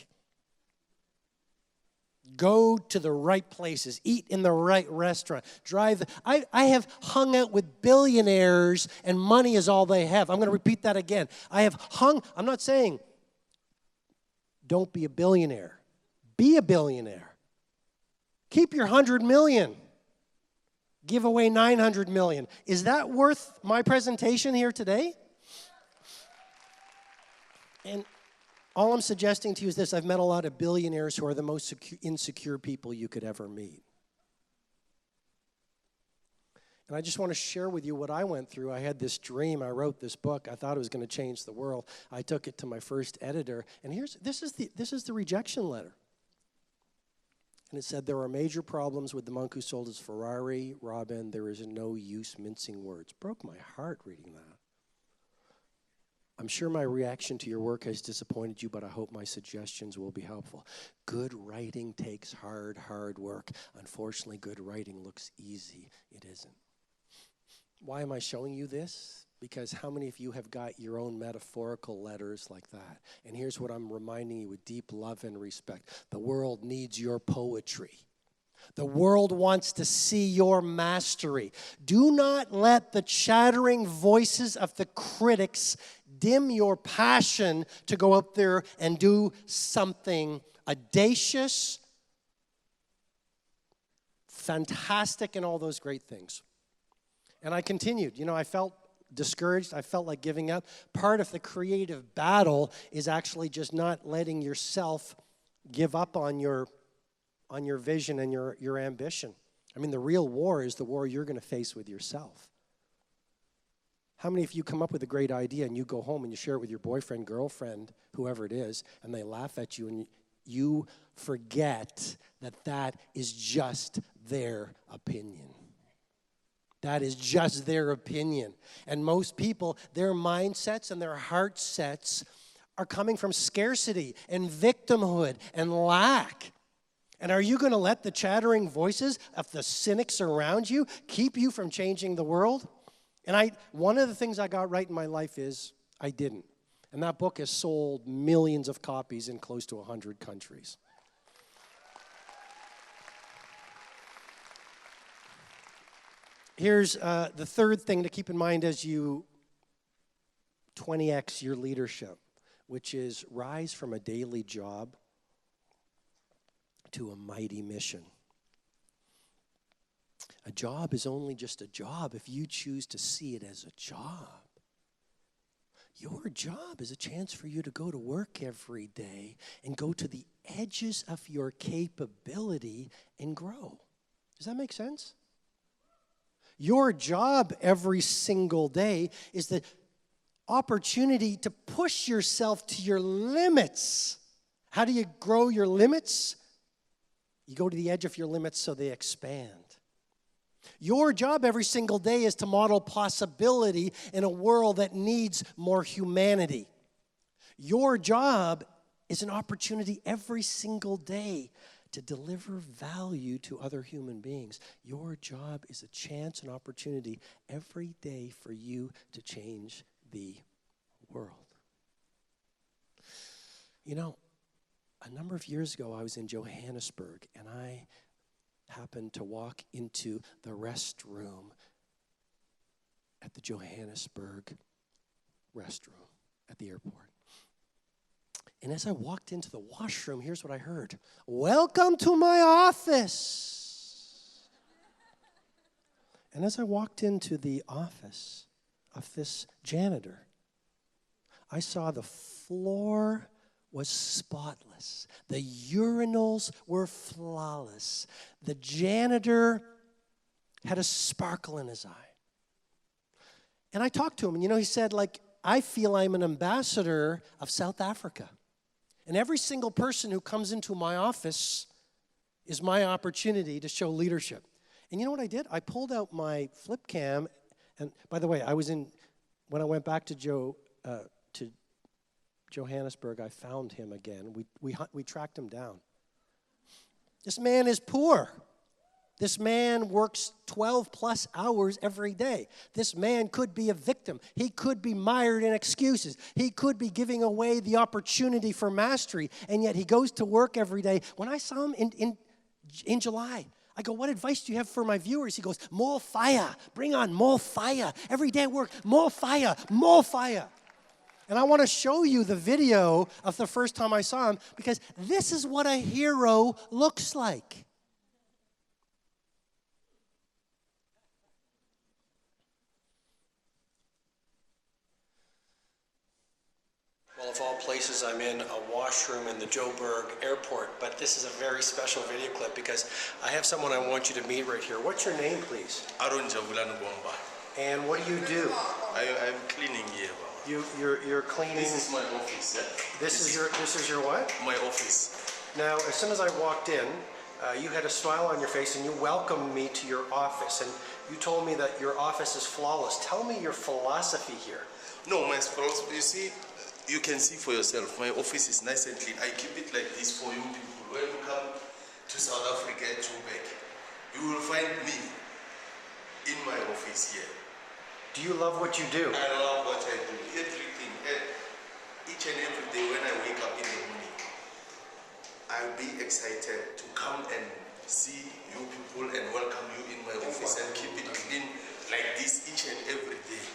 Go to the right places. Eat in the right restaurant. Drive. I have hung out with billionaires and money is all they have. I'm going to repeat that again. I'm not saying don't be a billionaire. Be a billionaire. Keep your 100 million. Give away 900 million. Is that worth my presentation here today? And all I'm suggesting to you is this. I've met a lot of billionaires who are the most insecure people you could ever meet. And I just want to share with you what I went through. I had this dream. I wrote this book. I thought it was going to change the world. I took it to my first editor. And this is the rejection letter. And it said, there are major problems with the monk who sold his Ferrari. Robin, there is no use mincing words. Broke my heart reading that. I'm sure my reaction to your work has disappointed you, but I hope my suggestions will be helpful. Good writing takes hard work. Unfortunately, good writing looks easy. It isn't. Why am I showing you this? Because how many of you have got your own metaphorical letters like that? And here's what I'm reminding you with deep love and respect. The world needs your poetry. The world wants to see your mastery. Do not let the chattering voices of the critics dim your passion to go up there and do something audacious, fantastic, and all those great things. And I continued. You know, I felt discouraged. I felt like giving up. Part of the creative battle is actually just not letting yourself give up on your vision and your ambition. I mean, the real war is the war you're going to face with yourself. How many of you come up with a great idea and you go home and you share it with your boyfriend, girlfriend, whoever it is, and they laugh at you and you forget that that is just their opinion? That is just their opinion. And most people, their mindsets and their heart sets are coming from scarcity and victimhood and lack. And are you going to let the chattering voices of the cynics around you keep you from changing the world? And one of the things I got right in my life is I didn't. And that book has sold millions of copies in close to 100 countries. Here's the third thing to keep in mind as you 20x your leadership, which is rise from a daily job to a mighty mission. A job is only just a job if you choose to see it as a job. Your job is a chance for you to go to work every day and go to the edges of your capability and grow. Does that make sense? Your job every single day is the opportunity to push yourself to your limits. How do you grow your limits? You go to the edge of your limits so they expand. Your job every single day is to model possibility in a world that needs more humanity. Your job is an opportunity every single day to deliver value to other human beings. Your job is a chance and opportunity every day for you to change the world. You know, a number of years ago, I was in Johannesburg, and I happened to walk into the restroom at the Johannesburg restroom at the airport. And as I walked into the washroom, here's what I heard. Welcome to my office. And as I walked into the office of this janitor, I saw the floor was spotless. The urinals were flawless. The janitor had a sparkle in his eye. And I talked to him, and he said, I feel I'm an ambassador of South Africa. And every single person who comes into my office is my opportunity to show leadership. And you know what I did? I pulled out my flip cam, and by the way, when I went back to Johannesburg, I found him again. We tracked him down. This man is poor. This man works 12 plus hours every day. This man could be a victim. He could be mired in excuses. He could be giving away the opportunity for mastery, and yet he goes to work every day. When I saw him in July, I go, what advice do you have for my viewers? He goes, more fire. Bring on more fire. Every day at work, more fire, more fire. And I want to show you the video of the first time I saw him, because this is what a hero looks like. Well, of all places, I'm in a washroom in the Joburg airport, but this is a very special video clip because I have someone I want you to meet right here. What's your name, please? Archangel. And what do you do? I'm cleaning here. You're cleaning. This is my office. Yeah? This is your what? My office. Now, as soon as I walked in, you had a smile on your face and you welcomed me to your office, and you told me that your office is flawless. Tell me your philosophy here. No, my philosophy. You see. You can see for yourself, my office is nice and clean. I keep it like this for you people. When you come to South Africa and Joburg, you will find me in my office here. Do you love what you do? I love what I do, everything. And each and every day when I wake up in the morning, I'll be excited to come and see you people and welcome you in my office and keep it clean like this each and every day.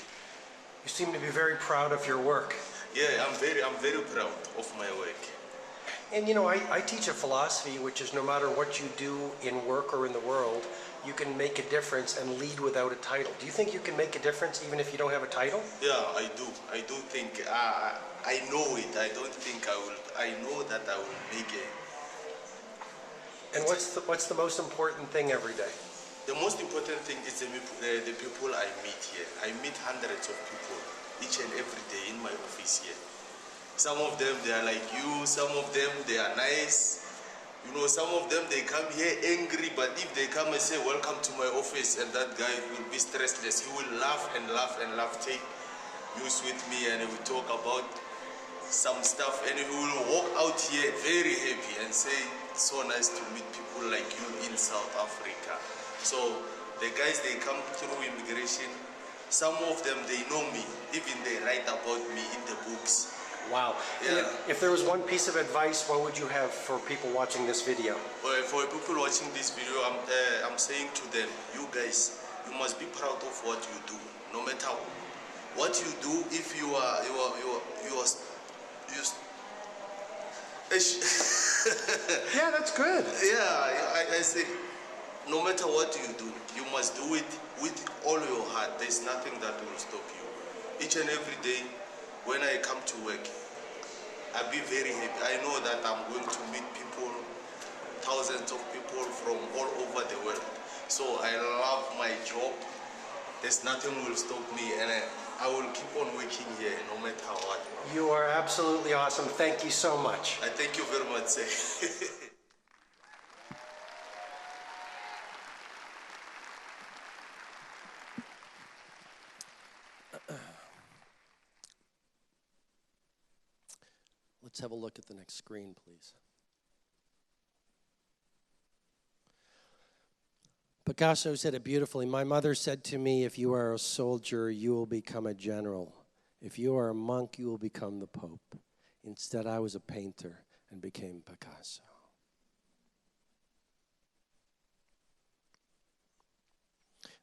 You seem to be very proud of your work. Yeah, I'm very proud of my work. And you know, I teach a philosophy which is no matter what you do in work or in the world, you can make a difference and lead without a title. Do you think you can make a difference even if you don't have a title? Yeah, I do. I do think, I know it. I don't think I will. I know that I will make it. And what's the most important thing every day? The most important thing is the people I meet here. I meet hundreds of people each and every day in my office here. Some of them, they are like you. Some of them, they are nice. You know, some of them, they come here angry, but if they come and say, welcome to my office, and that guy will be stressless. He will laugh and laugh and laugh, take news with me, and he will talk about some stuff, and he will walk out here very happy and say, it's so nice to meet people like you in South Africa. So the guys, they come through immigration. Some of them, they know me. Even they write about me in the books. Wow. Yeah. If there was one piece of advice, what would you have for people watching this video? Well, for people watching this video, I'm saying to them, you guys, you must be proud of what you do. No matter what you do, if you are Yeah, that's good. Yeah, I say, no matter what you do, you must do it with all your heart. There's nothing that will stop you. Each and every day, when I come to work, I'll be very happy. I know that I'm going to meet people, thousands of people from all over the world. So I love my job. There's nothing will stop me, and I will keep on working here no matter what. You are absolutely awesome. Thank you so much. I thank you very much, sir. Let's have a look at the next screen, please. Picasso said it beautifully. My mother said to me, if you are a soldier, you will become a general. If you are a monk, you will become the Pope. Instead, I was a painter and became Picasso.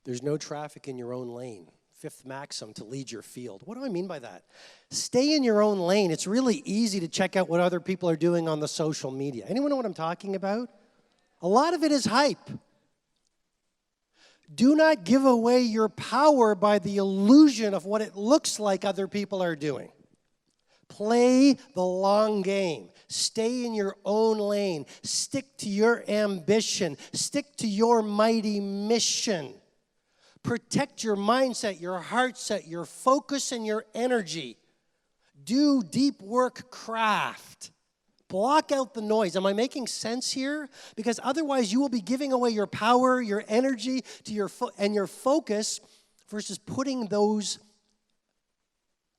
There's no traffic in your own lane. Fifth maxim to lead your field. What do I mean by that? Stay in your own lane. It's really easy to check out what other people are doing on the social media. Anyone know what I'm talking about? A lot of it is hype. Do not give away your power by the illusion of what it looks like other people are doing. Play the long game. Stay in your own lane. Stick to your ambition. Stick to your mighty mission. Protect your mindset, your heart set, your focus, and your energy. Do deep work craft. Block out the noise. Am I making sense here? Because otherwise you will be giving away your power, your energy, to your focus versus putting those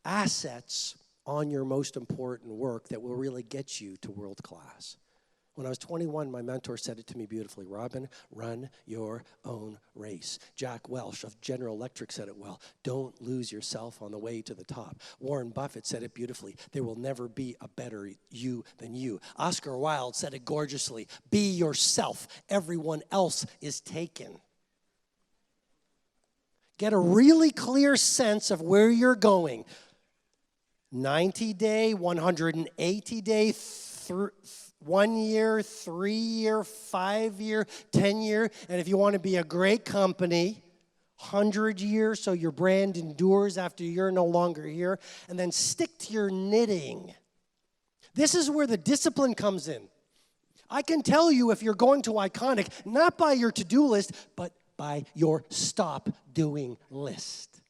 assets on your most important work that will really get you to world class. When I was 21, my mentor said it to me beautifully. Robin, run your own race. Jack Welch of General Electric said it well. Don't lose yourself on the way to the top. Warren Buffett said it beautifully. There will never be a better you than you. Oscar Wilde said it gorgeously. Be yourself. Everyone else is taken. Get a really clear sense of where you're going. 90-day, 180-day, 1 year, 3 year, 5 year, 10 year. And if you want to be a great company, 100 years, so your brand endures after you're no longer here. And then stick to your knitting. This is where the discipline comes in. I can tell you if you're going to Iconic, not by your to-do list, but by your stop doing list.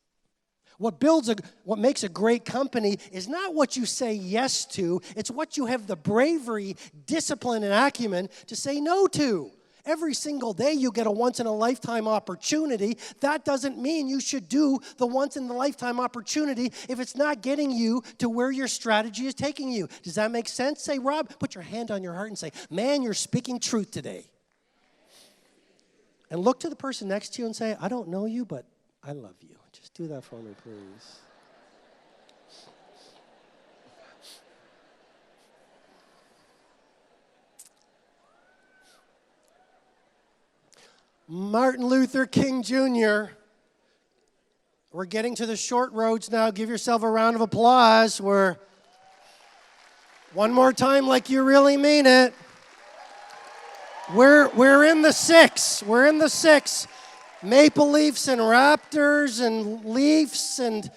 What makes a great company is not what you say yes to, it's what you have the bravery, discipline, and acumen to say no to. Every single day you get a once-in-a-lifetime opportunity. That doesn't mean you should do the once-in-a-lifetime opportunity if it's not getting you to where your strategy is taking you. Does that make sense? Say, Rob, put your hand on your heart and say, man, you're speaking truth today. And look to the person next to you and say, I don't know you, but I love you. Just do that for me, please. Martin Luther King Jr. We're getting to the short roads now. Give yourself a round of applause. One more time like you really mean it. We're in the six. We're in the six. Maple Leafs and Raptors and Leafs and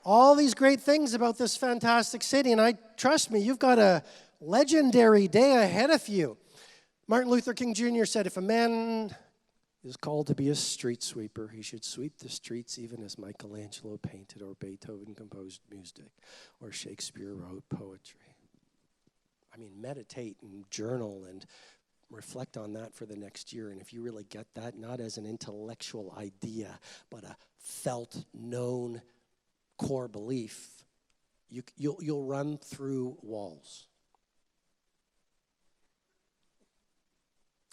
all these great things about this fantastic city. And trust me, you've got a legendary day ahead of you. Martin Luther King Jr. said, if a man is called to be a street sweeper, he should sweep the streets even as Michelangelo painted or Beethoven composed music or Shakespeare wrote poetry. I mean, meditate and journal and reflect on that for the next year. And if you really get that, not as an intellectual idea, but a felt, known core belief, you'll run through walls.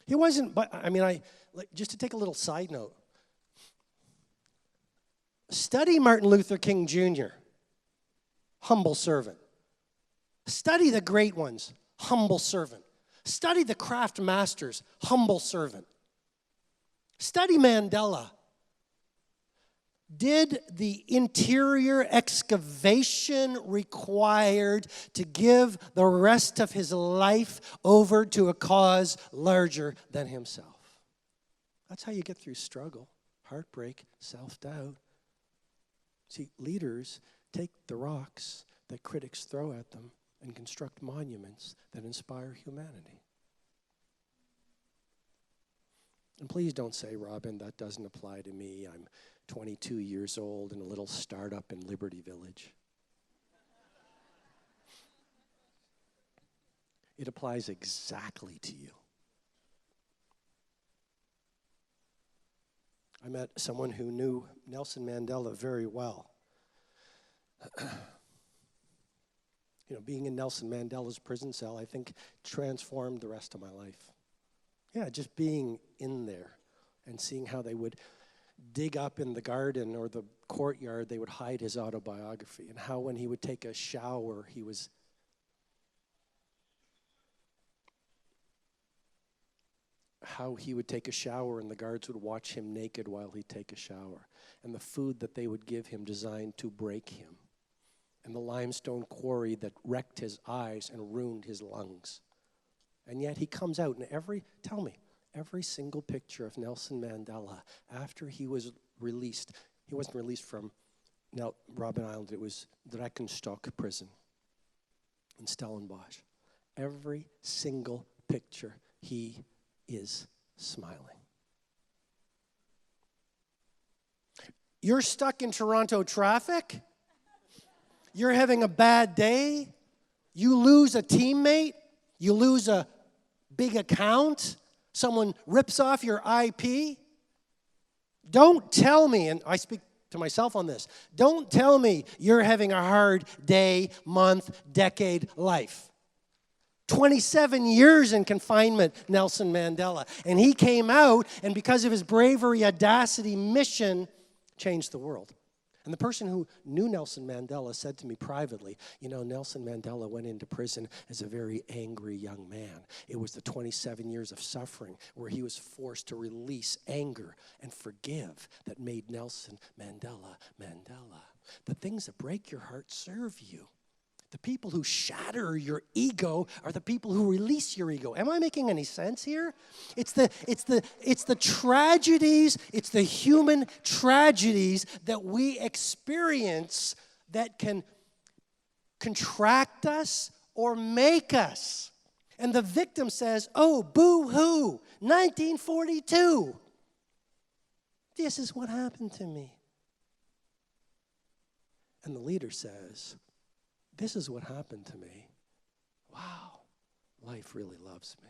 He wasn't, but I mean, just to take a little side note, study Martin Luther King Jr., humble servant. Study the great ones, humble servant. Study the craft masters, humble servant. Study Mandela. Did the interior excavation required to give the rest of his life over to a cause larger than himself? That's how you get through struggle, heartbreak, self-doubt. See, leaders take the rocks that critics throw at them and construct monuments that inspire humanity. And please don't say, Robin, that doesn't apply to me. I'm 22 years old in a little startup in Liberty Village. It applies exactly to you. I met someone who knew Nelson Mandela very well. Being in Nelson Mandela's prison cell, I think, transformed the rest of my life. Yeah, just being in there and seeing how they would dig up in the garden or the courtyard, they would hide his autobiography, and how when he would take a shower, how he would take a shower and the guards would watch him naked while he'd take a shower, and the food that they would give him designed to break him, and the limestone quarry that wrecked his eyes and ruined his lungs. And yet he comes out, and every single picture of Nelson Mandela after he was released, he wasn't released from Robben Island, it was Dreckenstock prison in Stellenbosch. Every single picture, he is smiling. You're stuck in Toronto traffic. You're having a bad day. You lose a teammate. You lose a big account, someone rips off your IP. Don't tell me, and I speak to myself on this, don't tell me you're having a hard day, month, decade life. 27 years in confinement, Nelson Mandela. And he came out, and because of his bravery, audacity, mission, changed the world. And the person who knew Nelson Mandela said to me privately, you know, Nelson Mandela went into prison as a very angry young man. It was the 27 years of suffering where he was forced to release anger and forgive that made Nelson Mandela Mandela. The things that break your heart serve you. The people who shatter your ego are the people who release your ego. Am I making any sense here? It's the tragedies, it's the human tragedies that we experience that can contract us or make us. And the victim says, oh, boo-hoo, 1942. This is what happened to me. And the leader says, this is what happened to me. Wow, life really loves me.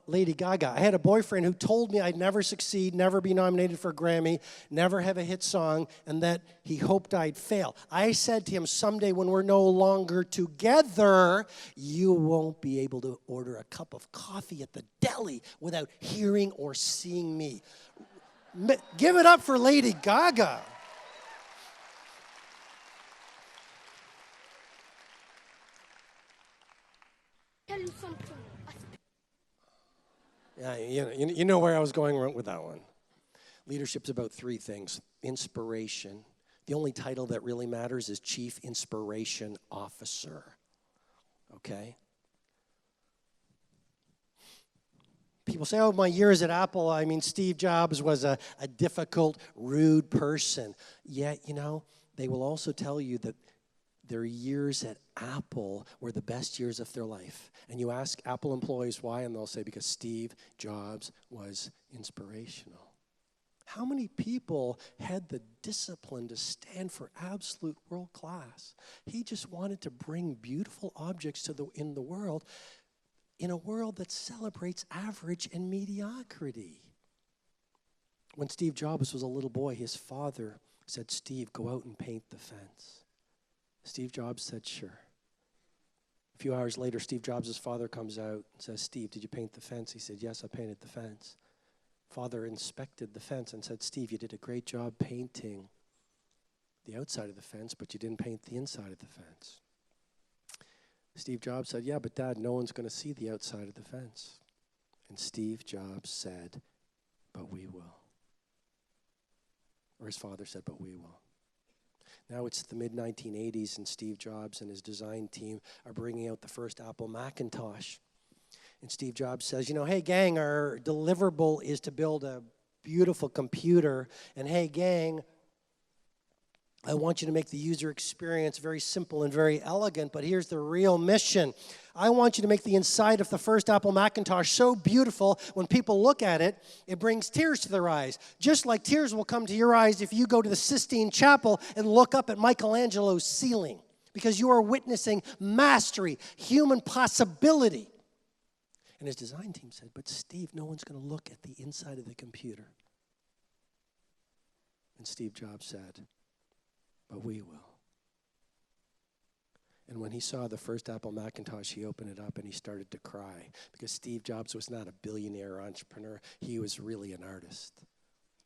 Lady Gaga, I had a boyfriend who told me I'd never succeed, never be nominated for a Grammy, never have a hit song, and that he hoped I'd fail. I said to him, someday when we're no longer together, you won't be able to order a cup of coffee at the deli without hearing or seeing me. Give it up for Lady Gaga. Tell you something. Yeah, you know where I was going with that one. Leadership's about three things. Inspiration. The only title that really matters is Chief Inspiration Officer. Okay? People say, oh, my years at Apple, I mean, Steve Jobs was a difficult, rude person. Yet, you know, they will also tell you that their years at Apple were the best years of their life. And you ask Apple employees why, and they'll say, because Steve Jobs was inspirational. How many people had the discipline to stand for absolute world class? He just wanted to bring beautiful objects in the world, in a world that celebrates average and mediocrity. When Steve Jobs was a little boy, his father said, Steve, go out and paint the fence. Steve Jobs said, sure. A few hours later, Steve Jobs' father comes out and says, Steve, did you paint the fence? He said, yes, I painted the fence. Father inspected the fence and said, Steve, you did a great job painting the outside of the fence, but you didn't paint the inside of the fence. Steve Jobs said, yeah, but Dad, no one's going to see the outside of the fence. And Steve Jobs said, but we will. Or his father said, but we will. Now it's the mid-1980s, and Steve Jobs and his design team are bringing out the first Apple Macintosh. And Steve Jobs says, you know, hey, gang, our deliverable is to build a beautiful computer. And hey, gang, I want you to make the user experience very simple and very elegant, but here's the real mission. I want you to make the inside of the first Apple Macintosh so beautiful, when people look at it, it brings tears to their eyes. Just like tears will come to your eyes if you go to the Sistine Chapel and look up at Michelangelo's ceiling, because you are witnessing mastery, human possibility. And his design team said, but Steve, no one's going to look at the inside of the computer. And Steve Jobs said, but we will. And when he saw the first Apple Macintosh, he opened it up and he started to cry, because Steve Jobs was not a billionaire entrepreneur. He was really an artist.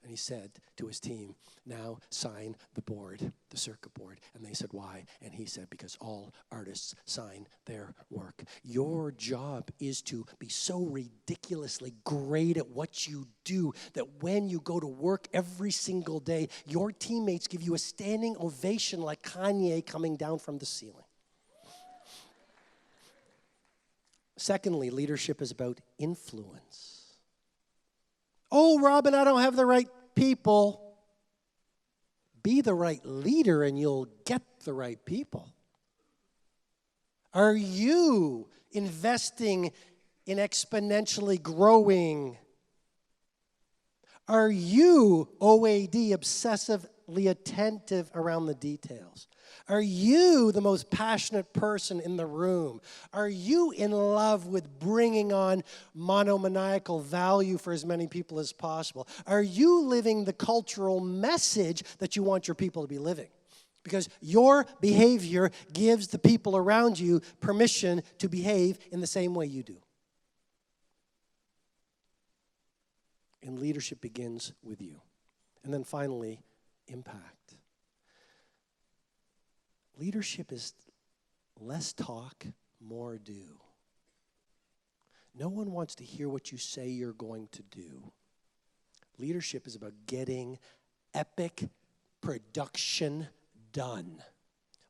And he said to his team, now sign the board, the circuit board. And they said, why? And he said, because all artists sign their work. Your job is to be so ridiculously great at what you do that when you go to work every single day, your teammates give you a standing ovation like Kanye coming down from the ceiling. Secondly, leadership is about influence. Oh, Robin, I don't have the right people. Be the right leader and you'll get the right people. Are you investing in exponentially growing? Are you OAD, obsessive passionately attentive around the details? Are you the most passionate person in the room? Are you in love with bringing on monomaniacal value for as many people as possible? Are you living the cultural message that you want your people to be living? Because your behavior gives the people around you permission to behave in the same way you do. And leadership begins with you. And then finally, impact. Leadership is less talk, more do. No one wants to hear what you say you're going to do. Leadership is about getting epic production done.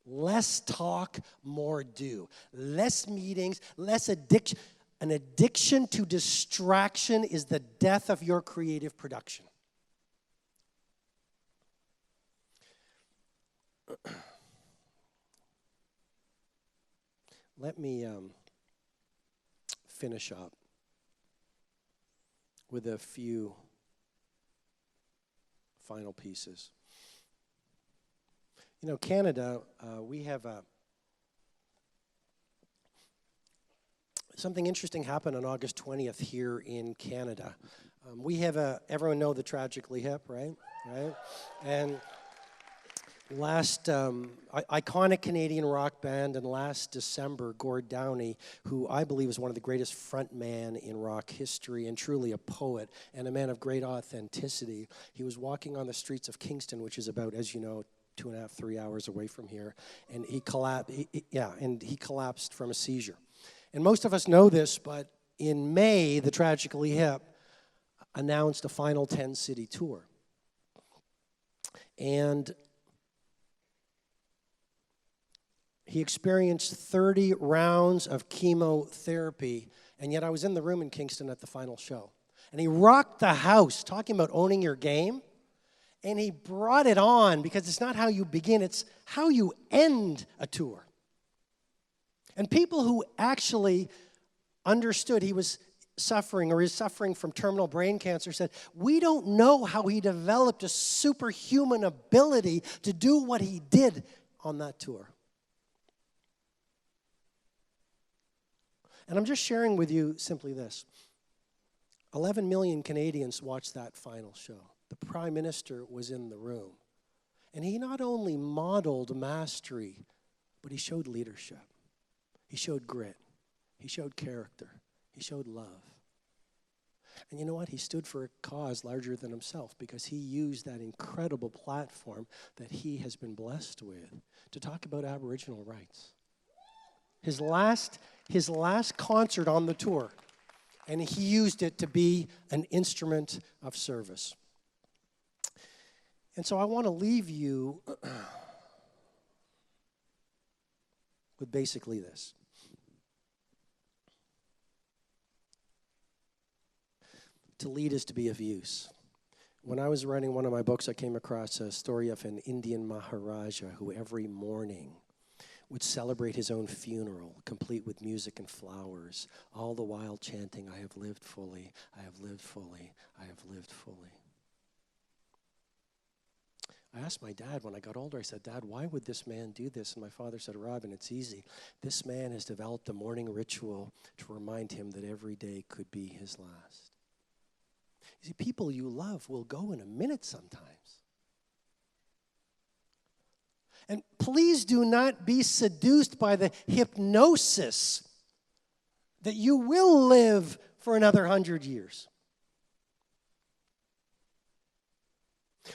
Less talk, more do. Less meetings, less addiction. An addiction to distraction is the death of your creative production. Let me finish up with a few final pieces. You know, Canada, we have something interesting happened on August 20th here in Canada. We have everyone know the Tragically Hip, right? And last, iconic Canadian rock band, and last December, Gord Downie, who I believe is one of the greatest frontmen in rock history and truly a poet and a man of great authenticity. He was walking on the streets of Kingston, which is about, as you know, 2.5, 3 hours away from here, and he collapsed from a seizure. And most of us know this, but in May, the Tragically Hip announced a final 10-city tour. And he experienced 30 rounds of chemotherapy, and yet I was in the room in Kingston at the final show. And he rocked the house, talking about owning your game, and he brought it on, because it's not how you begin, it's how you end a tour. And people who actually understood he was suffering or is suffering from terminal brain cancer said, we don't know how he developed a superhuman ability to do what he did on that tour. And I'm just sharing with you simply this. 11 million Canadians watched that final show. The Prime Minister was in the room. And he not only modeled mastery, but he showed leadership. He showed grit. He showed character. He showed love. And you know what? He stood for a cause larger than himself, because he used that incredible platform that he has been blessed with to talk about Aboriginal rights. His last concert on the tour, and he used it to be an instrument of service. And so I want to leave you with basically this. To lead is to be of use. When I was writing one of my books, I came across a story of an Indian Maharaja who every morning would celebrate his own funeral, complete with music and flowers, all the while chanting, I have lived fully, I have lived fully, I have lived fully. I asked my dad when I got older, I said, Dad, why would this man do this? And my father said, Robin, it's easy. This man has developed a morning ritual to remind him that every day could be his last. You see, people you love will go in a minute sometimes. And please do not be seduced by the hypnosis that you will live for another 100 years.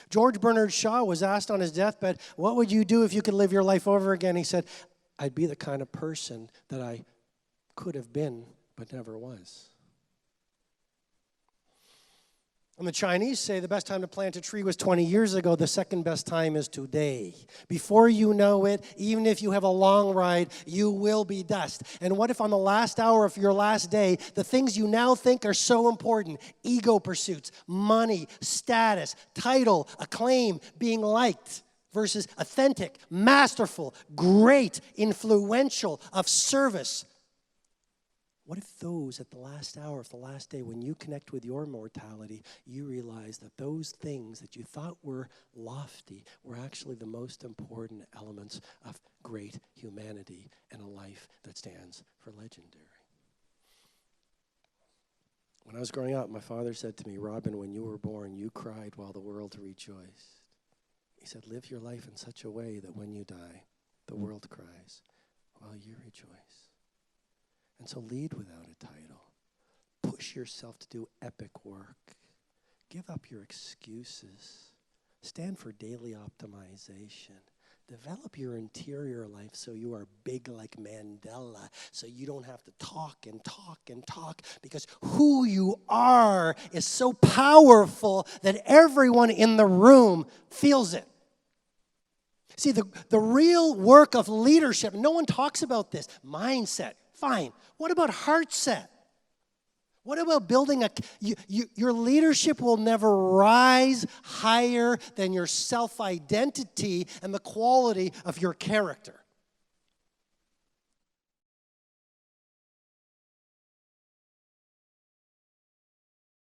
George Bernard Shaw was asked on his deathbed, what would you do if you could live your life over again? He said, I'd be the kind of person that I could have been but never was. And the Chinese say the best time to plant a tree was 20 years ago. The second best time is today. Before you know it, even if you have a long ride, you will be dust. And what if on the last hour of your last day, the things you now think are so important, ego pursuits, money, status, title, acclaim, being liked, versus authentic, masterful, great, influential, of service. What if those at the last hour of the last day, when you connect with your mortality, you realize that those things that you thought were lofty were actually the most important elements of great humanity and a life that stands for legendary? When I was growing up, my father said to me, Robin, when you were born, you cried while the world rejoiced. He said, live your life in such a way that when you die, the world cries while you rejoice. And so lead without a title. Push yourself to do epic work. Give up your excuses. Stand for daily optimization. Develop your interior life so you are big like Mandela, so you don't have to talk and talk and talk, because who you are is so powerful that everyone in the room feels it. See, the real work of leadership, no one talks about this. Mindset, fine. What about heart set? What about building your leadership will never rise higher than your self-identity and the quality of your character.